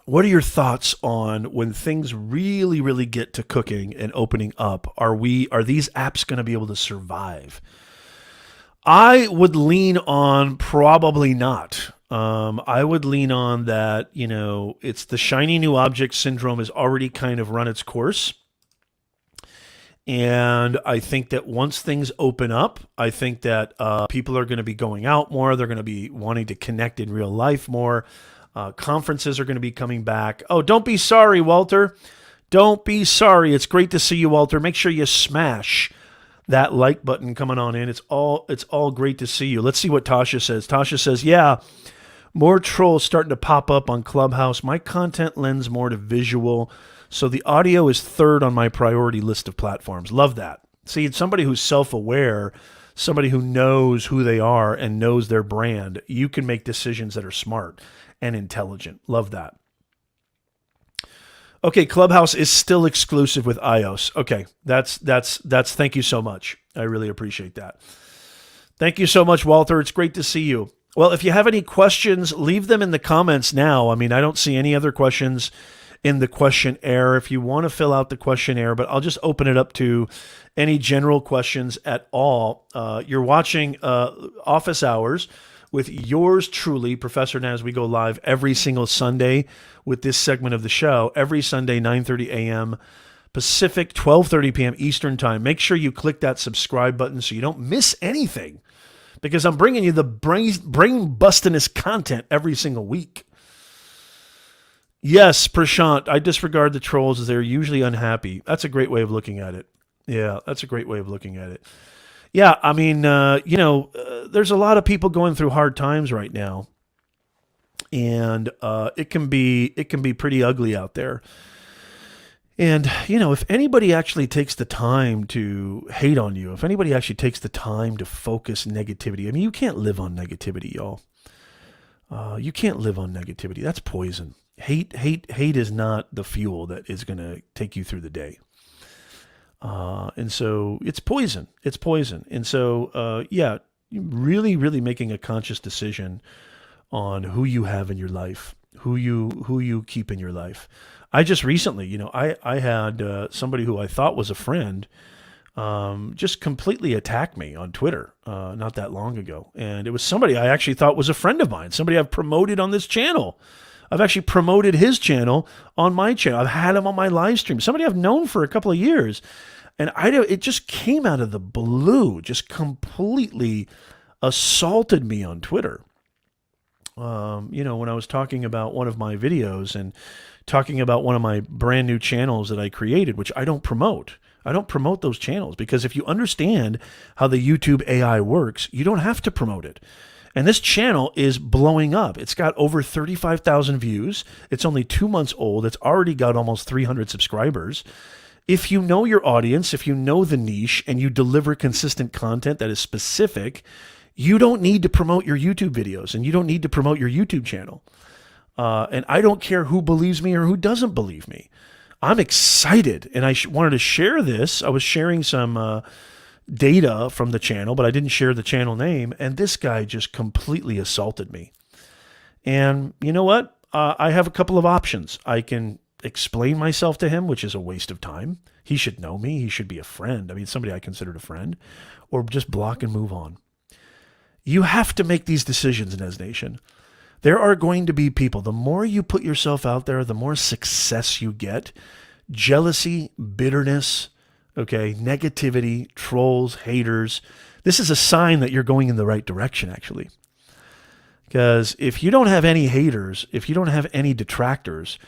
What are your thoughts on when things really, really get to cooking and opening up? Are these apps going to be able to survive? I would lean on probably not. I would lean on that, it's the shiny new object syndrome has already kind of run its course. And I think that once things open up, I think that people are going to be going out more. They're going to be wanting to connect in real life more. Conferences are going to be coming back. Oh, don't be sorry, Walter. Don't be sorry. It's great to see you, Walter. Make sure you smash that like button coming on in. It's all great to see you. Let's see what Tasha says. Tasha says, yeah, more trolls starting to pop up on Clubhouse. My content lends more to visual, so the audio is third on my priority list of platforms. Love that. See, it's somebody who's self-aware, somebody who knows who they are and knows their brand. You can make decisions that are smart and intelligent. Love that. Okay, Clubhouse is still exclusive with iOS. Okay, that's thank you so much. I really appreciate that. Thank you so much, Walter. It's great to see you. Well, if you have any questions, leave them in the comments now. I mean, I don't see any other questions in the questionnaire. If you want to fill out the questionnaire, but I'll just open it up to any general questions at all. You're watching Office Hours with yours truly, Professor Nez. We go live every single Sunday with this segment of the show, every Sunday, 9:30 a.m. Pacific, 12:30 p.m. Eastern Time. Make sure you click that subscribe button so you don't miss anything, because I'm bringing you the brain-bustiness content every single week. Yes, Prashant, I disregard the trolls as they're usually unhappy. That's a great way of looking at it. Yeah, that's a great way of looking at it. Yeah, I mean, there's a lot of people going through hard times right now, and it can be pretty ugly out there. And, if anybody actually takes the time to hate on you, if anybody actually takes the time to focus negativity, I mean, you can't live on negativity, y'all. You can't live on negativity. That's poison. Hate is not the fuel that is going to take you through the day. And so it's poison. It's poison. And so, really, really making a conscious decision on who you have in your life, who you keep in your life. I just recently, I had somebody who I thought was a friend just completely attack me on Twitter not that long ago. And it was somebody I actually thought was a friend of mine, somebody I've promoted on this channel. I've actually promoted his channel on my channel. I've had him on my live stream, somebody I've known for a couple of years. And it just came out of the blue, just completely assaulted me on Twitter. When I was talking about one of my videos and talking about one of my brand new channels that I created, which I don't promote. I don't promote those channels because if you understand how the YouTube AI works, you don't have to promote it. And this channel is blowing up. It's got over 35,000 views. It's only 2 months old. It's already got almost 300 subscribers. If you know your audience, if you know the niche, and you deliver consistent content that is specific, you don't need to promote your YouTube videos and you don't need to promote your YouTube channel. And I don't care who believes me or who doesn't believe me. I'm excited, and I wanted to share this. I was sharing some data from the channel, but I didn't share the channel name, and this guy just completely assaulted me. And you know what? I have a couple of options. I can explain myself to him, which is a waste of time. He should know me. He should be a friend. I mean, somebody I considered a friend, or just block and move on. You have to make these decisions, Nez Nation. There are going to be people, the more you put yourself out there, the more success you get. Jealousy, bitterness, negativity, trolls, haters. This is a sign that you're going in the right direction, actually. Because if you don't have any haters, if you don't have any detractors,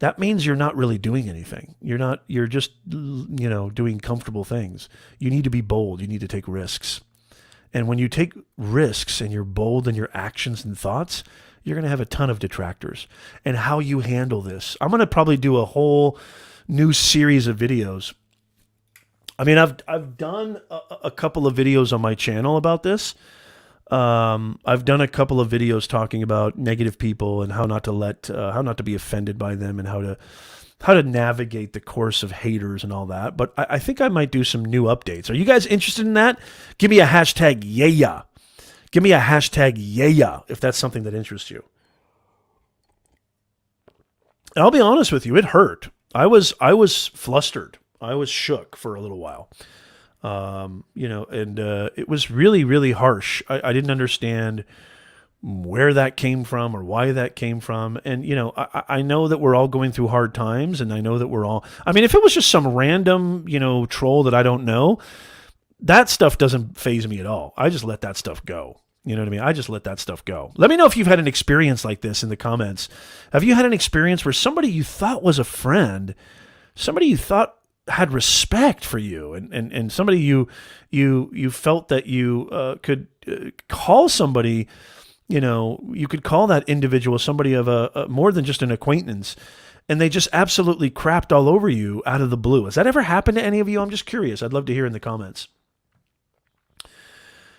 that means you're not really doing anything. You're just, doing comfortable things. You need to be bold. You need to take risks. And when you take risks and you're bold in your actions and thoughts, you're going to have a ton of detractors. And how you handle this. I'm going to probably do a whole new series of videos. I mean, I've done a couple of videos on my channel about this. I've done a couple of videos talking about negative people and how not to be offended by them, and how to navigate the course of haters and all that. But I think I might do some new updates. Are you guys interested in that? Give me a hashtag yeah. Give me a hashtag yeah if that's something that interests you. And I'll be honest with you, it hurt. I was flustered. I was shook for a little while. It was really, really harsh. I didn't understand where that came from or why that came from. And, I know that we're all going through hard times, and I know that if it was just some random, troll that I don't know, that stuff doesn't faze me at all. I just let that stuff go. You know what I mean? I just let that stuff go. Let me know if you've had an experience like this in the comments. Have you had an experience where somebody you thought was a friend, somebody you thought had respect for you, and somebody you felt that you could call somebody, you could call that individual somebody of a more than just an acquaintance, and they just absolutely crapped all over you out of the blue. Has that ever happened to any of you? I'm just curious. I'd love to hear in the comments.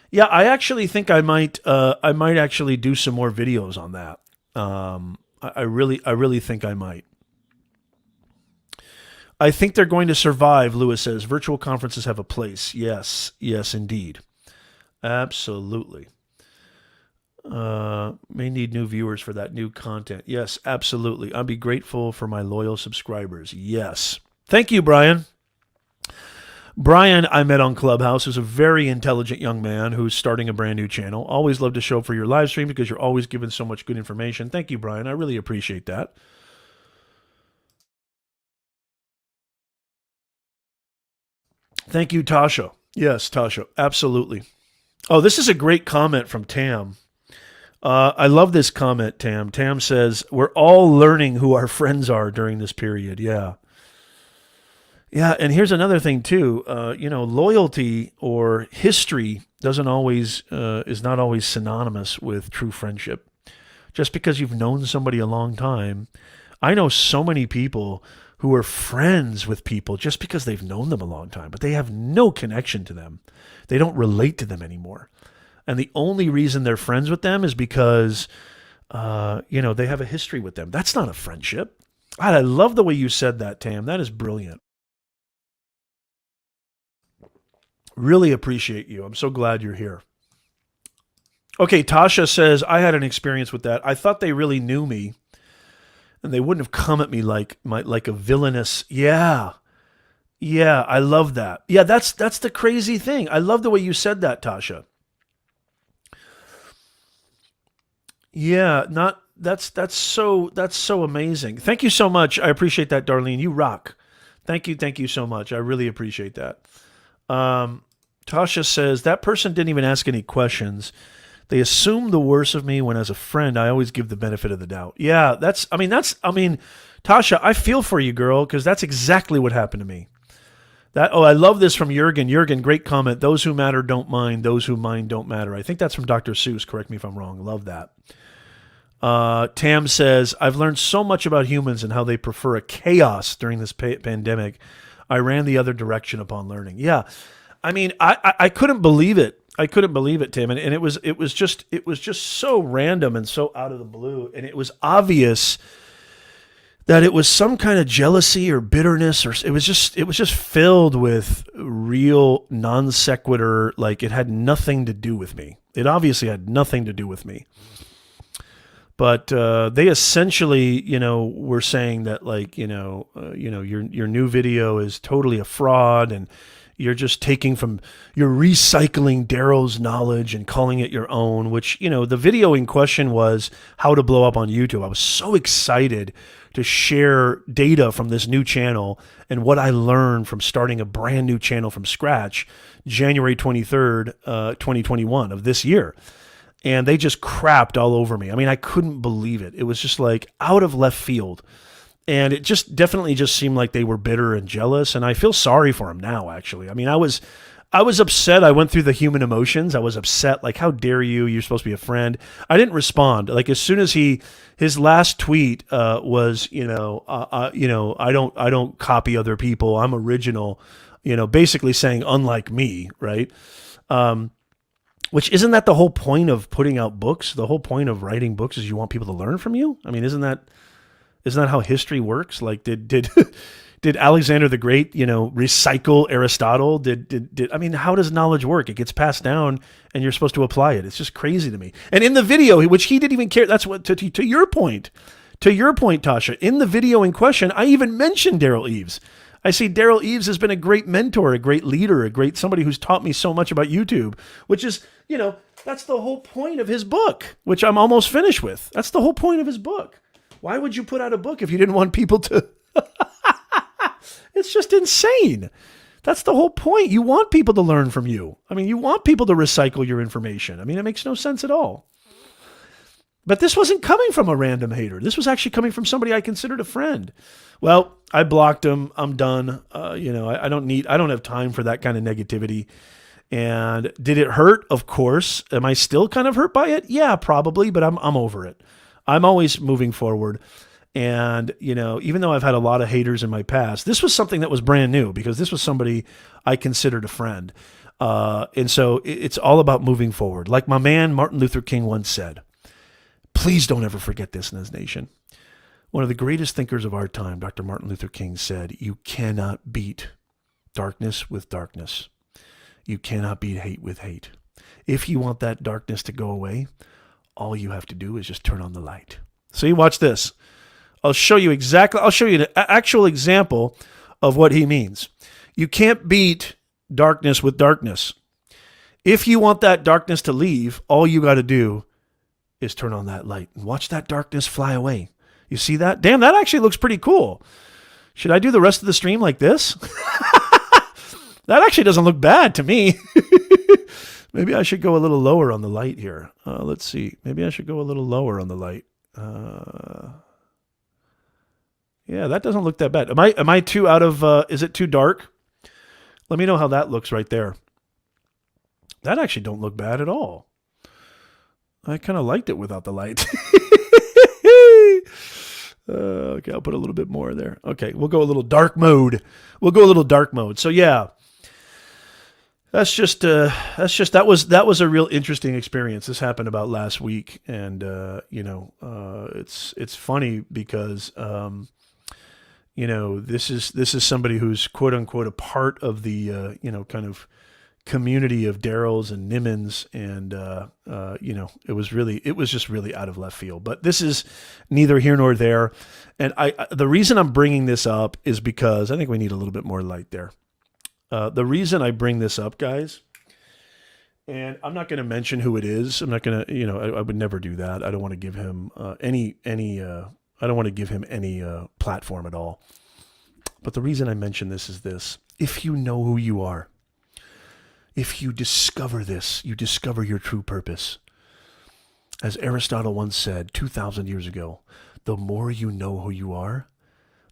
Yeah, I actually think I might actually do some more videos on that. I really think I might. I think they're going to survive, Lewis says. Virtual conferences have a place. Yes, indeed. Absolutely. May need new viewers for that new content. Yes, absolutely. I'll be grateful for my loyal subscribers. Yes. Thank you, Brian. Brian, I met on Clubhouse, is a very intelligent young man who's starting a brand new channel. Always love to show up for your live stream because you're always giving so much good information. Thank you, Brian. I really appreciate that. Thank you, Tasha. Yes, Tasha. Absolutely. Oh, this is a great comment from Tam. I love this comment, Tam. Tam says, we're all learning who our friends are during this period. Yeah. Yeah, and here's another thing too. Loyalty or history is not always synonymous with true friendship. Just because you've known somebody a long time, I know so many people who are friends with people just because they've known them a long time, but they have no connection to them. They don't relate to them anymore. And the only reason they're friends with them is because, they have a history with them. That's not a friendship. I love the way you said that, Tam. That is brilliant. Really appreciate you. I'm so glad you're here. Okay, Tasha says, I had an experience with that. I thought they really knew me, and they wouldn't have come at me like a villainous. Yeah, I love that. Yeah, that's the crazy thing. I love the way you said that, Tasha. Yeah, that's so amazing. Thank you so much. I appreciate that, Darlene. You rock. Thank you so much. I really appreciate that. Tasha says that person didn't even ask any questions. They assume the worst of me when, as a friend, I always give the benefit of the doubt. Yeah, Tasha, I feel for you, girl, because that's exactly what happened to me. I love this from Jurgen. Jurgen, great comment. Those who matter don't mind. Those who mind don't matter. I think that's from Dr. Seuss. Correct me if I'm wrong. Love that. Tam says, I've learned so much about humans and how they prefer a chaos during this pandemic. I ran the other direction upon learning. Yeah. I couldn't believe it. I couldn't believe it, Tim. And it was just so random and so out of the blue. And it was obvious that it was some kind of jealousy or bitterness, or it was just filled with real non sequitur. Like, it had nothing to do with me. It obviously had nothing to do with me. But they essentially, were saying that, like, your new video is totally a fraud, and you're just you're recycling Daryl's knowledge and calling it your own, which, the video in question was how to blow up on YouTube. I was so excited to share data from this new channel and what I learned from starting a brand new channel from scratch, January 23rd, 2021 of this year. And they just crapped all over me. I couldn't believe it. It was just like out of left field. And it just definitely just seemed like they were bitter and jealous. And I feel sorry for them now, actually. I was upset. I went through the human emotions. I was upset. Like, how dare you? You're supposed to be a friend. I didn't respond. Like, as soon as his last tweet was, I don't copy other people. I'm original, basically saying unlike me, right? Which, isn't that the whole point of putting out books? The whole point of writing books is you want people to learn from you. Isn't that how history works? Like, did Alexander the Great, recycle Aristotle? How does knowledge work? It gets passed down, and you're supposed to apply it. It's just crazy to me. And in the video, which he didn't even care, that's what to your point, Tasha. In the video in question, I even mentioned Daryl Eves. I see Daryl Eves has been a great mentor, a great leader, somebody who's taught me so much about YouTube, which is, that's the whole point of his book, which I'm almost finished with. That's the whole point of his book. Why would you put out a book if you didn't want people to? It's just insane. That's the whole point. You want people to learn from you. You want people to recycle your information. It makes no sense at all. But this wasn't coming from a random hater. This was actually coming from somebody I considered a friend. Well, I blocked him. I'm done. I don't have time for that kind of negativity. And did it hurt? Of course. Am I still kind of hurt by it? Yeah, probably, but I'm over it. I'm always moving forward. And, even though I've had a lot of haters in my past, this was something that was brand new because this was somebody I considered a friend. And so it's all about moving forward. Like my man Martin Luther King once said, please don't ever forget this, Nez Nation. One of the greatest thinkers of our time, Dr. Martin Luther King, said, you cannot beat darkness with darkness. You cannot beat hate with hate. If you want that darkness to go away, all you have to do is just turn on the light. See, watch this. I'll show you an actual example of what he means. You can't beat darkness with darkness. If you want that darkness to leave, all you got to do is turn on that light and watch that darkness fly away. You see that? Damn, that actually looks pretty cool. Should I do the rest of the stream like this? That actually doesn't look bad to me. Maybe I should go a little lower on the light here. Let's see. Maybe I should go a little lower on the light. Yeah, that doesn't look that bad. Am I too out of, is it too dark? Let me know how that looks right there. That actually don't look bad at all. I kind of liked it without the light. Okay, I'll put a little bit more there. Okay, we'll go a little dark mode. So yeah, that was a real interesting experience. This happened about last week, and it's funny because this is somebody who's quote unquote a part of the kind of community of Daryls and Nimmons, and it was just really out of left field. But this is neither here nor there, and the reason I'm bringing this up is because I think we need a little bit more light there. The reason I bring this up, guys, and I'm not going to mention who it is. I'm not going to, I would never do that. I don't want to give him any platform at all. But the reason I mention this is this: if you know who you are, if you discover this, you discover your true purpose. As Aristotle once said 2,000 years ago, the more you know who you are,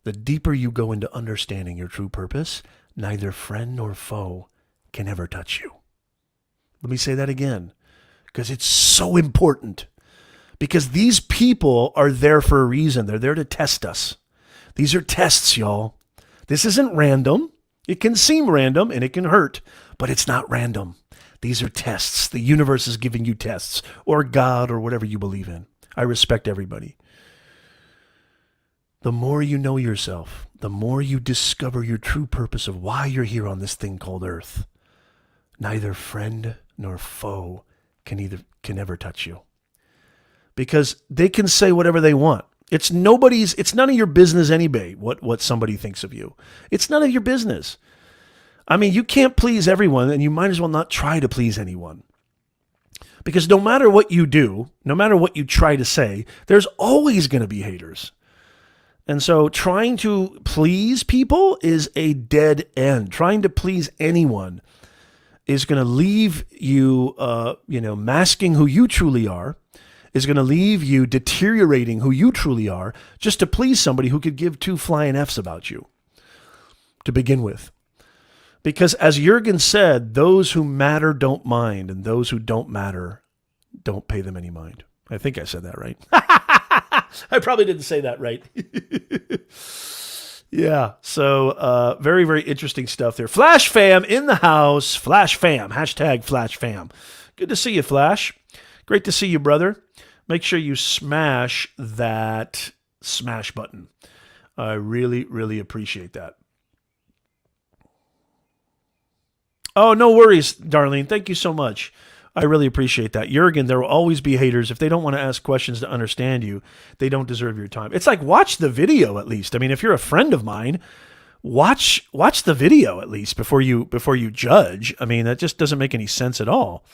the deeper you go into understanding your true purpose, neither friend nor foe can ever touch you. Let me say that again, because it's so important. Because these people are there for a reason. They're there to test us. These are tests, y'all. This isn't random. It can seem random and it can hurt, but it's not random. These are tests. The universe is giving you tests, or God, or whatever you believe in. I respect everybody. The more you know yourself, the more you discover your true purpose of why you're here on this thing called Earth. Neither friend nor foe can ever touch you. Because they can say whatever they want. It's none of your business anyway what somebody thinks of you. It's none of your business. I mean, you can't please everyone, and you might as well not try to please anyone. Because no matter what you do, no matter what you try to say, there's always going to be haters. And so trying to please people is a dead end. Trying to please anyone is going to leave you, masking who you truly are, is going to leave you deteriorating who you truly are just to please somebody who could give two flying F's about you to begin with. Because as Jurgen said, those who matter don't mind, and those who don't matter don't pay them any mind. I think I said that right. I probably didn't say that right. Yeah, so very, very interesting stuff there. Flash Fam in the house. Flash Fam. Hashtag Flash Fam. Good to see you, Flash. Great to see you, brother. Make sure you smash that smash button. I really, really appreciate that. Oh, no worries, Darlene. Thank you so much. I really appreciate that. Jurgen, there will always be haters. If they don't want to ask questions to understand you, they don't deserve your time. It's like, watch the video at least. I mean, if you're a friend of mine, watch the video at least before you judge. I mean, that just doesn't make any sense at all.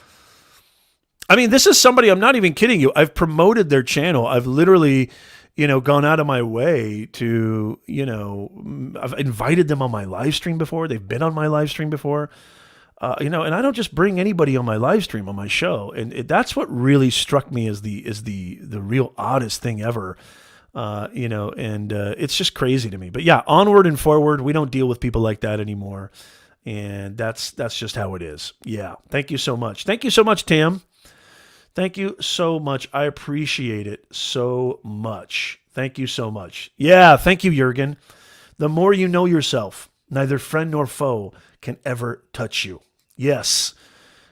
I mean, this is somebody, I'm not even kidding you. I've promoted their channel. I've literally, gone out of my way to, I've invited them on my live stream before. They've been on my live stream before. And I don't just bring anybody on my live stream, on my show. And that's what really struck me as the real oddest thing ever. It's just crazy to me. But yeah, onward and forward. We don't deal with people like that anymore. And that's just how it is. Yeah. Thank you so much. Thank you so much, Tim. Thank you so much. I appreciate it so much. Thank you so much. Yeah. Thank you, Jurgen. The more you know yourself, neither friend nor foe can ever touch you. Yes.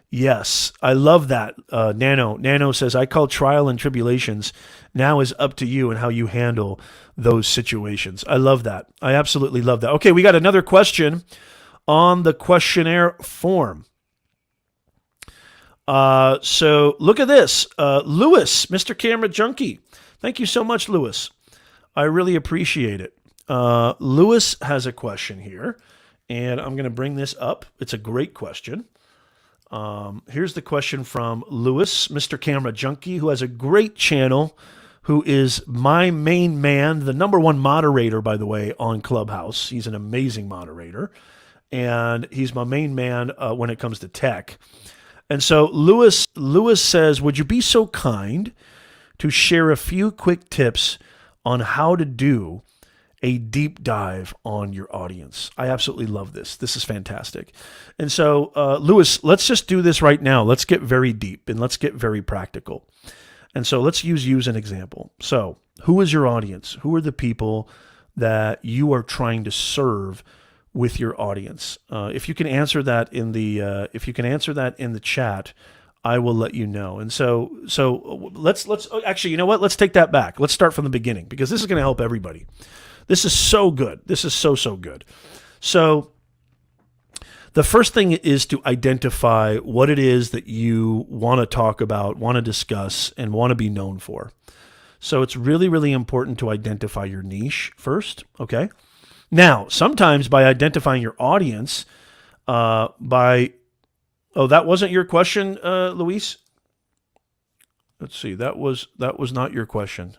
Yes. I love that. Nano says, I call trial and tribulations. Now is up to you and how you handle those situations. I love that. I absolutely love that. Okay. We got another question on the questionnaire form. So look at this. Lewis, Mr. Camera Junkie. Thank you so much, Lewis. I really appreciate it. Lewis has a question here, and I'm going to bring this up. It's a great question. Here's the question from Lewis, Mr. Camera Junkie, who has a great channel, who is my main man, the number one moderator, by the way, on Clubhouse. He's an amazing moderator, and he's my main man when it comes to tech. And so Lewis says, would you be so kind to share a few quick tips on how to do a deep dive on your audience? I absolutely love this. This is fantastic. And so, Lewis, let's just do this right now. Let's get very deep and let's get very practical. And so let's use you as an example. So Who is your audience? Who are the people that you are trying to serve with your audience? If you can answer that in the chat, I will let you know. And so let's actually, you know what? Let's take that back. Let's start from the beginning, because this is going to help everybody. This is so good. This is so good. So the first thing is to identify what it is that you want to talk about, want to discuss, and want to be known for. So it's really, really important to identify your niche first, okay? Now, sometimes by identifying your audience, oh, that wasn't your question, Luis? Let's see, that was not your question.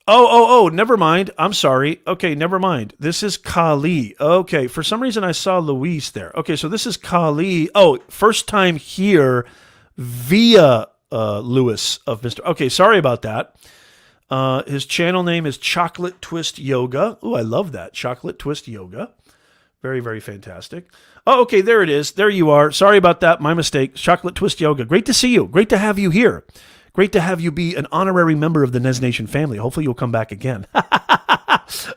Oh, never mind. I'm sorry. Okay, never mind. This is Kali. Okay, for some reason I saw Luis there. Okay, so this is Kali. Oh, first time here via Lewis of Mr. Okay, sorry about that. His channel name is Chocolate Twist Yoga. Oh, I love that. Chocolate Twist Yoga. Very, very fantastic. Oh, okay, there it is. There you are. Sorry about that. My mistake. Chocolate Twist Yoga. Great to see you. Great to have you here. Great to have you be an honorary member of the Nez Nation family. Hopefully you'll come back again.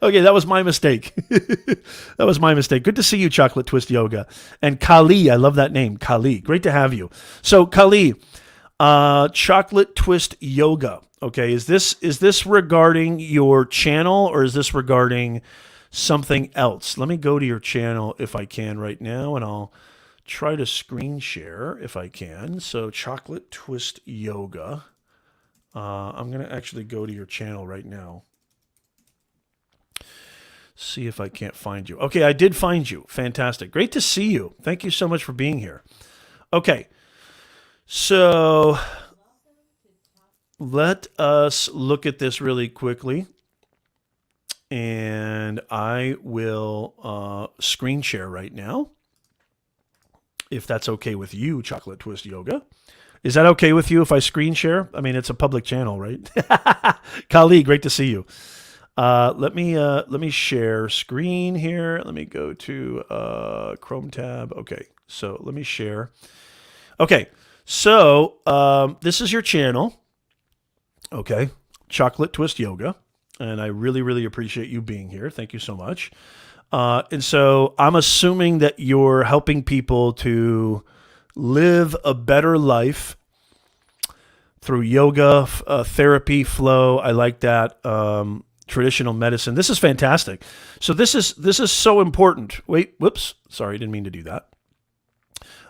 Okay, that was my mistake. That was my mistake. Good to see you, Chocolate Twist Yoga. And Kali, I love that name, Kali. Great to have you. So Kali, Chocolate Twist Yoga. Okay, is this regarding your channel, or is this regarding something else? Let me go to your channel if I can right now, and I'll try to screen share if I can. So Chocolate Twist Yoga. I'm going to actually go to your channel right now. See if I can't find you. Okay, I did find you. Fantastic. Great to see you. Thank you so much for being here. Okay, so let us look at this really quickly. And I will screen share right now, if that's okay with you, Chocolate Twist Yoga. Is that okay with you if I screen share? I mean, it's a public channel, right? Kali, great to see you. Let me share screen here. Let me go to Chrome tab. Okay, so let me share. Okay, so this is your channel. Okay, Chocolate Twist Yoga. And I really, really appreciate you being here. Thank you so much. And so I'm assuming that you're helping people to live a better life through yoga, therapy, flow. I like that. Traditional medicine. This is fantastic. So this is so important. Wait, whoops. Sorry, didn't mean to do that.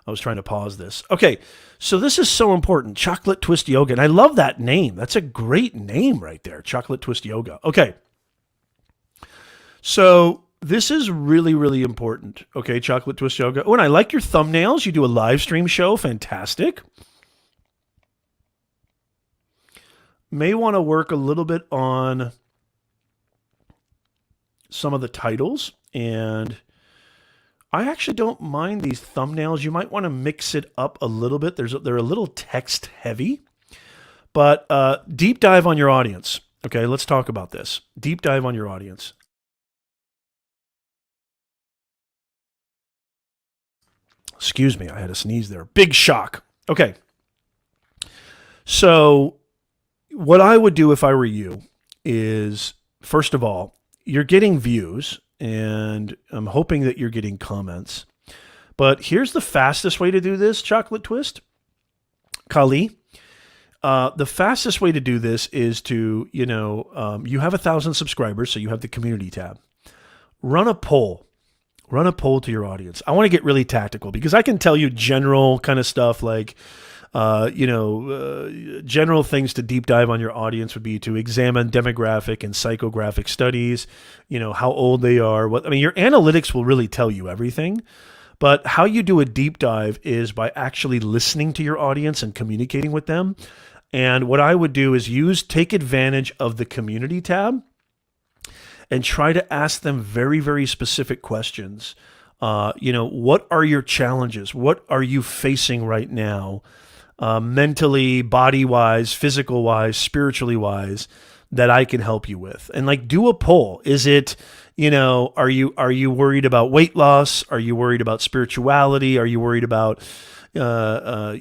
I was trying to pause this. Okay, so this is so important. Chocolate Twist Yoga. And I love that name. That's a great name right there. Chocolate Twist Yoga. Okay. So this is really, really important. Okay, Chocolate Twist Yoga. Oh, and I like your thumbnails. You do a live stream show. Fantastic. May want to work a little bit on some of the titles, and I actually don't mind these thumbnails. You might want to mix it up a little bit. They're a little text heavy, but deep dive on your audience. Okay, let's talk about this. Deep dive on your audience. Excuse me, I had a sneeze there. Big shock. Okay. So what I would do if I were you is, first of all, you're getting views, and I'm hoping that you're getting comments. But here's the fastest way to do this, Chocolate Twist. Kali, the fastest way to do this is to, you have 1,000 subscribers, so you have the community tab. Run a poll. Run a poll to your audience. I want to get really tactical, because I can tell you general kind of stuff like, general things to deep dive on your audience would be to examine demographic and psychographic studies, how old they are. Your analytics will really tell you everything, but how you do a deep dive is by actually listening to your audience and communicating with them. And what I would do is take advantage of the community tab and try to ask them very, very specific questions. What are your challenges? What are you facing right now? Mentally, body-wise, physical-wise, spiritually-wise, that I can help you with. And do a poll. Is it, are you worried about weight loss? Are you worried about spirituality? Are you worried about, having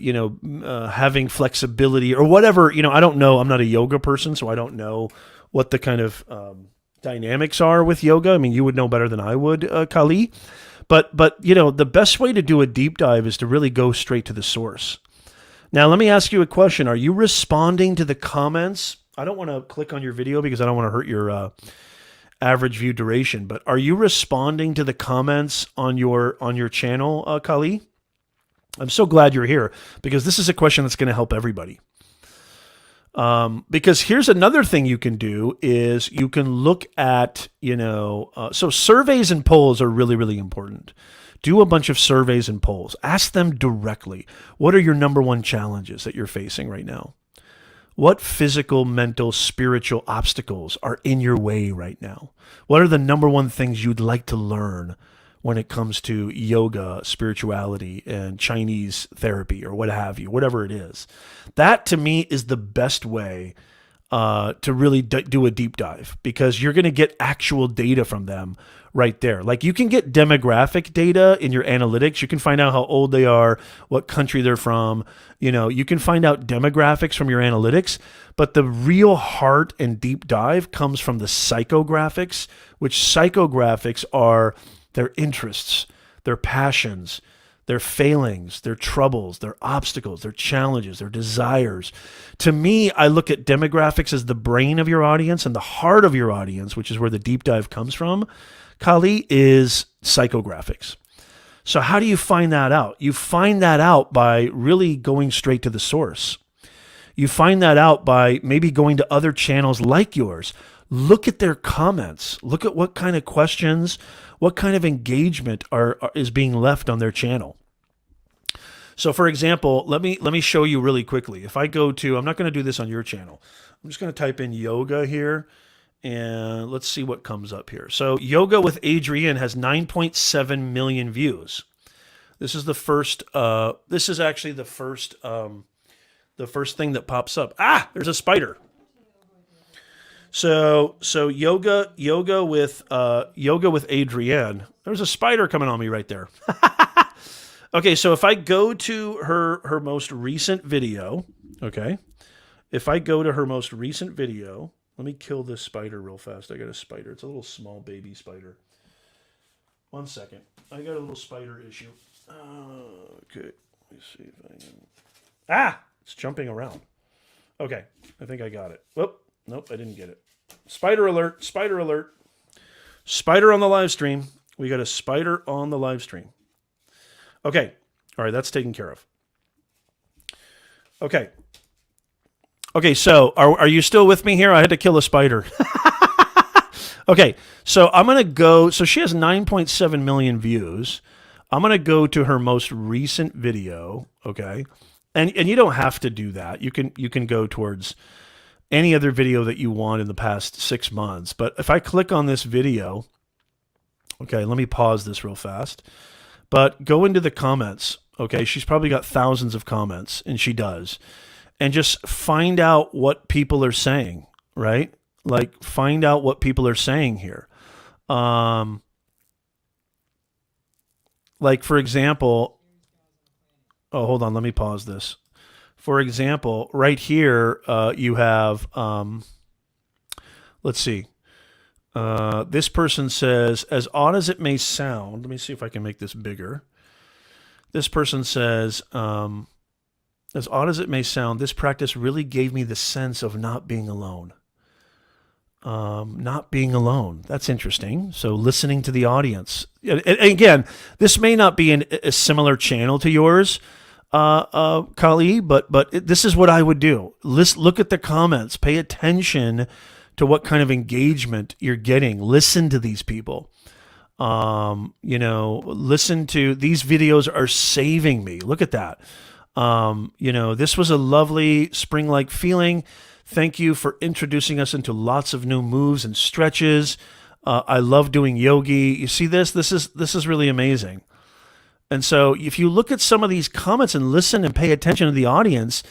flexibility or whatever. I don't know. I'm not a yoga person, so I don't know what the kind of dynamics are with yoga. I mean, you would know better than I would, Kali. But the best way to do a deep dive is to really go straight to the source. Now, let me ask you a question. Are you responding to the comments? I don't want to click on your video because I don't want to hurt your average view duration, but are you responding to the comments on your channel, Kali? I'm so glad you're here because this is a question that's going to help everybody. Because here's another thing you can do is you can look at, so surveys and polls are really, really important. Do a bunch of surveys and polls. Ask them directly. What are your number one challenges that you're facing right now? What physical, mental, spiritual obstacles are in your way right now? What are the number one things you'd like to learn when it comes to yoga, spirituality, and Chinese therapy, or what have you, whatever it is? That, to me, is the best way to really do a deep dive, because you're going to get actual data from them right there. Like, you can get demographic data in your analytics. You can find out how old they are, what country they're from. You can find out demographics from your analytics, but the real heart and deep dive comes from the psychographics, which psychographics are their interests, their passions, their failings, their troubles, their obstacles, their challenges, their desires. To me, I look at demographics as the brain of your audience, and the heart of your audience, which is where the deep dive comes from, Kali, is psychographics. So how do you find that out? You find that out by really going straight to the source. You find that out by maybe going to other channels like yours. Look at their comments. Look at what kind of questions, what kind of engagement is being left on their channel. So, for example, let me show you really quickly. If I go to, I'm not going to do this on your channel. I'm just going to type in yoga here, and let's see what comes up here. So, Yoga with Adrienne has 9.7 million views. This is the first. This is actually the first thing that pops up. Ah, there's a spider. So yoga with Adrienne. There's a spider coming on me right there. Okay, so if I go to her most recent video, okay, if I go to her most recent video, let me kill this spider real fast. I got a spider. It's a little small baby spider. 1 second. I got a little spider issue. Okay, let me see if I can. Ah, it's jumping around. Okay, I think I got it. Whoop. Nope, I didn't get it. Spider alert, spider alert. Spider on the live stream. We got a spider on the live stream. Okay, all right, that's taken care of. Okay. Okay, so are you still with me here? I had to kill a spider. Okay, so I'm going to go, so she has 9.7 million views. I'm going to go to her most recent video, okay? And you don't have to do that. You can go towards any other video that you want in the past 6 months. But if I click on this video, okay, let me pause this real fast. But go into the comments, okay? She's probably got thousands of comments, and she does. And just find out what people are saying, right? Like, find out what people are saying here. Like, for example, oh, hold on, let me pause this. For example, right here, you have, let's see. This person says, as odd as it may sound, let me see if I can make this bigger. This person says, as odd as it may sound, this practice really gave me the sense of not being alone. Not being alone. That's interesting. So listening to the audience. And again, this may not be a similar channel to yours, Kali, but this is what I would do. Look at the comments. Pay attention to what kind of engagement you're getting. Listen to these people. Listen to these videos are saving me. Look at that. This was a lovely spring-like feeling. Thank you for introducing us into lots of new moves and stretches. I love doing yogi. You see this? This is really amazing. And so if you look at some of these comments and listen and pay attention to the audience,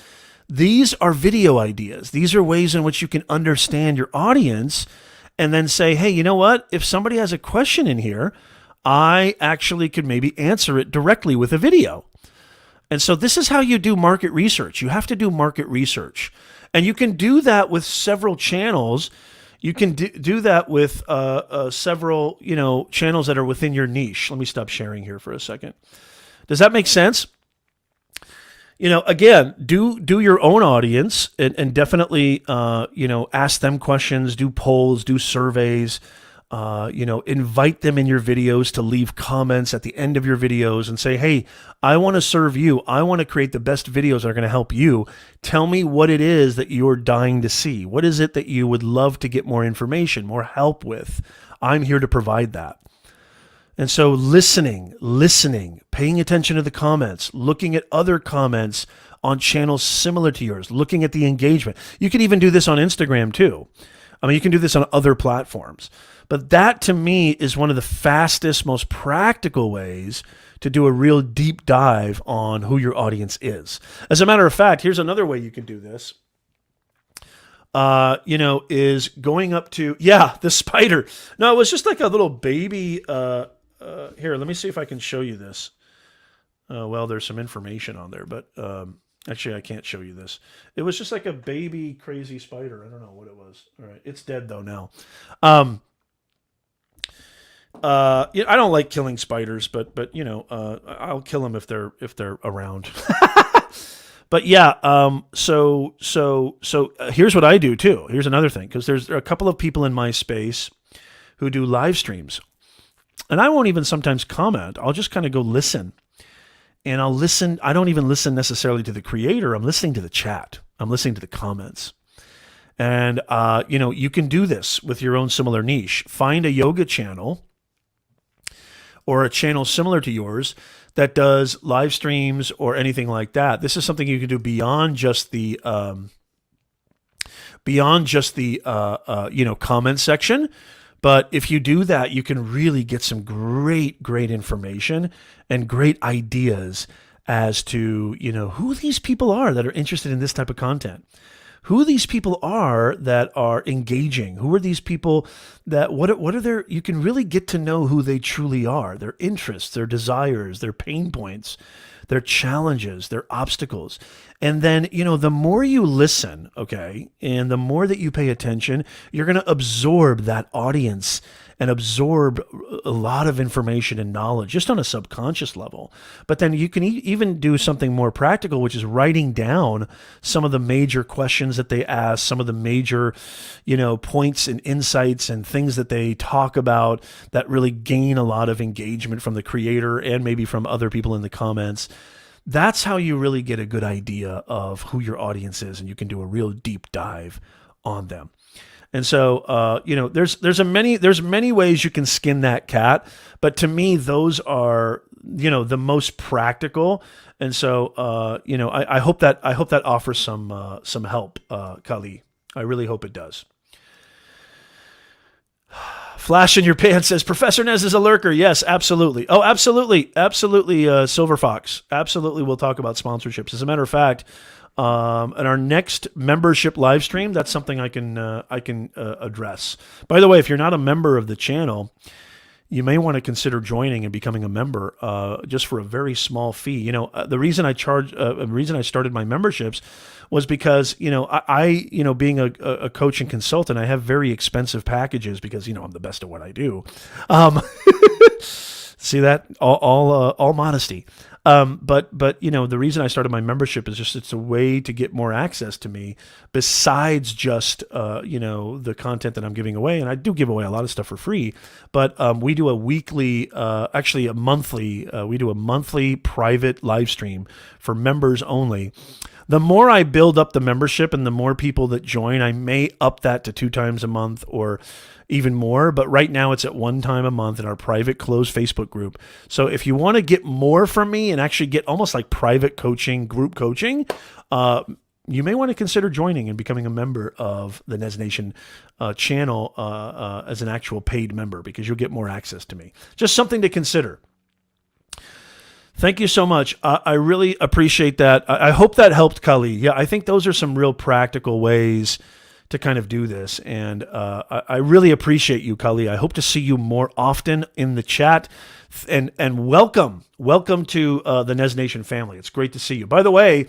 these are video ideas. These are ways in which you can understand your audience and then say, hey, you know what? If somebody has a question in here, I actually could maybe answer it directly with a video. And so this is how you do market research. You have to do market research. And you can do that with several channels. You can do that with several, channels that are within your niche. Let me stop sharing here for a second. Does that make sense? Again, do your own audience and definitely, ask them questions, do polls, do surveys, invite them in your videos to leave comments at the end of your videos and say, hey, I want to serve you. I want to create the best videos that are going to help you. Tell me what it is that you're dying to see. What is it that you would love to get more information, more help with? I'm here to provide that. And so listening, paying attention to the comments, looking at other comments on channels similar to yours, looking at the engagement. You can even do this on Instagram too. I mean, you can do this on other platforms. But that to me is one of the fastest, most practical ways to do a real deep dive on who your audience is. As a matter of fact, here's another way you can do this. Is going up to, the spider. No, it was just like a little baby. Here, let me see if I can show you this. Well, there's some information on there, but actually I can't show you this. It was just like a baby crazy spider. I don't know what it was. All right, it's dead though now. I don't like killing spiders, but I'll kill them if they're around. But so here's what I do too. Here's another thing, because there's a couple of people in my space who do live streams, and I won't even sometimes comment. I'll just kind of go listen, and I'll listen. I don't even listen necessarily to the creator. I'm listening to the chat. I'm listening to the comments. And you can do this with your own similar niche. Find a yoga channel or a channel similar to yours that does live streams or anything like that. This is something you can do beyond just the comment section. But if you do that, you can really get some great information and great ideas as to, who these people are that are interested in this type of content. Who these people are that are engaging. Who are these people that, what are their, you can really get to know who they truly are, their interests, their desires, their pain points, their challenges, their obstacles. And then, the more you listen, okay, and the more that you pay attention, you're going to absorb that audience and absorb a lot of information and knowledge just on a subconscious level. But then you can even do something more practical, which is writing down some of the major questions that they ask, some of the major, points and insights and things that they talk about that really gain a lot of engagement from the creator and maybe from other people in the comments. That's how you really get a good idea of who your audience is, and you can do a real deep dive on them. And so, there's many ways you can skin that cat, but to me, those are, the most practical. And so, I hope that offers some help, Kali. I really hope it does. Flash in your pants says, Professor Nez is a lurker. Yes, absolutely. Oh, absolutely. Absolutely. Silver Fox. Absolutely. We'll talk about sponsorships. As a matter of fact, in our next membership live stream, that's something I can address. By the way, if you're not a member of the channel, you may want to consider joining and becoming a member, just for a very small fee. The reason I started my memberships was because, I being a coach and consultant, I have very expensive packages because, I'm the best at what I do. See that? All modesty. But the reason I started my membership is just it's a way to get more access to me besides just the content that I'm giving away, and I do give away a lot of stuff for free. But we do a weekly, actually a monthly, we do a monthly private live stream for members only. The more I build up the membership and the more people that join, I may up that to 2 times a month or even more. But right now it's at 1 time a month in our private closed Facebook group. So if you want to get more from me and actually get almost like private coaching, group coaching, you may want to consider joining and becoming a member of the Nez Nation channel as an actual paid member, because you'll get more access to me. Just something to consider. Thank you so much. I really appreciate that. I hope that helped, Kali. Yeah, I think those are some real practical ways to kind of do this. And I really appreciate you, Kali. I hope to see you more often in the chat. And welcome to the Nez Nation family. It's great to see you. By the way,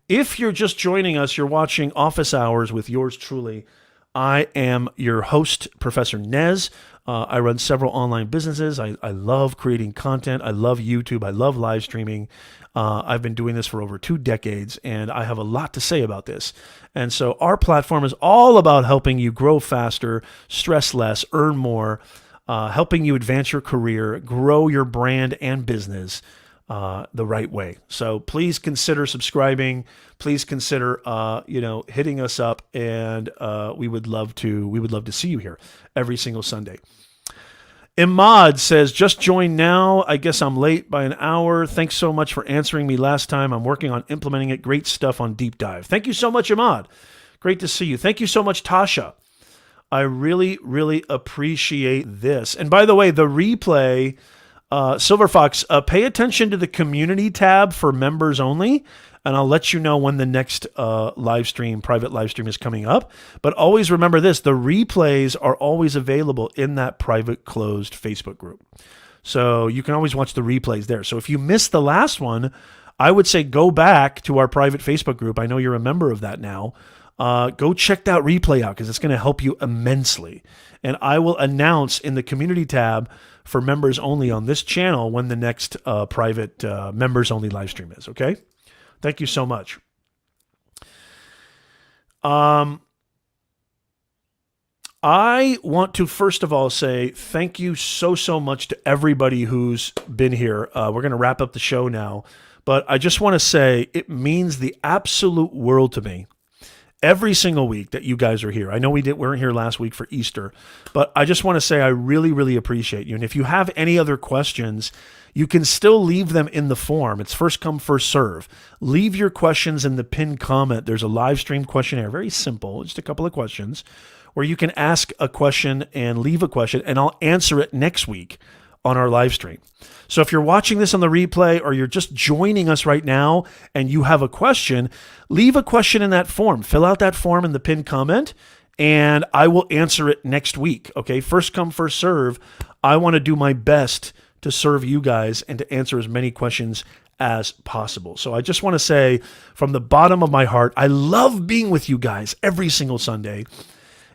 if you're just joining us, you're watching Office Hours with yours truly. I am your host, Professor Nez. I run several online businesses. I love creating content. I love YouTube. I love live streaming. I've been doing this for over 2 decades, and I have a lot to say about this. And so our platform is all about helping you grow faster, stress less, earn more, helping you advance your career, grow your brand and business the right way. So please consider subscribing. Please consider, hitting us up, and we would love to see you here every single Sunday. Imad says, just joined now. I guess I'm late by an hour. Thanks so much for answering me last time. I'm working on implementing it. Great stuff on Deep Dive. Thank you so much, Imad. Great to see you. Thank you so much, Tasha. I really, really appreciate this. And by the way, the replay, Silver Fox, pay attention to the community tab for members only, and I'll let you know when the next private live stream is coming up. But always remember this, the replays are always available in that private closed Facebook group. So you can always watch the replays there. So if you missed the last one, I would say go back to our private Facebook group. I know you're a member of that now. Go check that replay out because it's going to help you immensely. And I will announce in the community tab for members only on this channel when the next private members only live stream is. Okay? Thank you so much. I want to first of all say thank you so much to everybody who's been here. We're going to wrap up the show now, but I just want to say it means the absolute world to me every single week that you guys are here. I know we weren't here last week for Easter, but I just want to say I really, really appreciate you. And if you have any other questions, you can still leave them in the form. It's first come, first serve. Leave your questions in the pinned comment. There's a live stream questionnaire, very simple, just a couple of questions, where you can ask a question and leave a question, and I'll answer it next week on our live stream. So if you're watching this on the replay or you're just joining us right now and you have a question, leave a question in that form. Fill out that form in the pinned comment, and I will answer it next week. Okay, first come, first serve. I want to do my best to serve you guys and to answer as many questions as possible. So I just want to say from the bottom of my heart, I love being with you guys every single Sunday.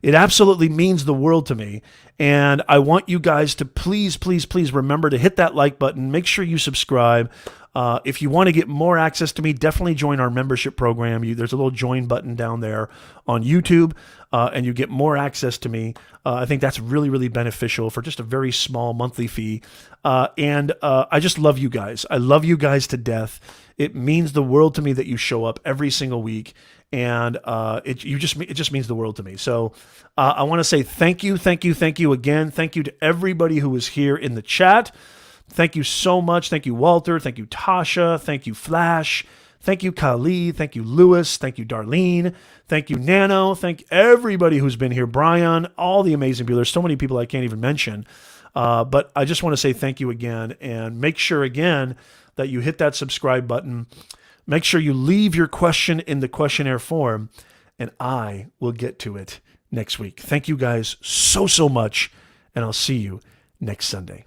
It absolutely means the world to me. And I want you guys to please remember to hit that like button. Make sure you subscribe. If you want to get more access to me, definitely join our membership program. There's a little join button down there on YouTube, and you get more access to me. I think that's really, really beneficial for just a very small monthly fee. And I just love you guys. I love you guys to death. It means the world to me that you show up every single week. And it just means the world to me. So I want to say thank you again. Thank you to everybody who was here in the chat. Thank you so much. Thank you, Walter. Thank you, Tasha. Thank you, Flash. Thank you, Kali. Thank you, Lewis. Thank you, Darlene. Thank you, Nano. Thank everybody who's been here. Brian, all the amazing people. There's so many people I can't even mention. But I just want to say thank you again. And make sure, again, that you hit that subscribe button. Make sure you leave your question in the questionnaire form, and I will get to it next week. Thank you guys so much, and I'll see you next Sunday.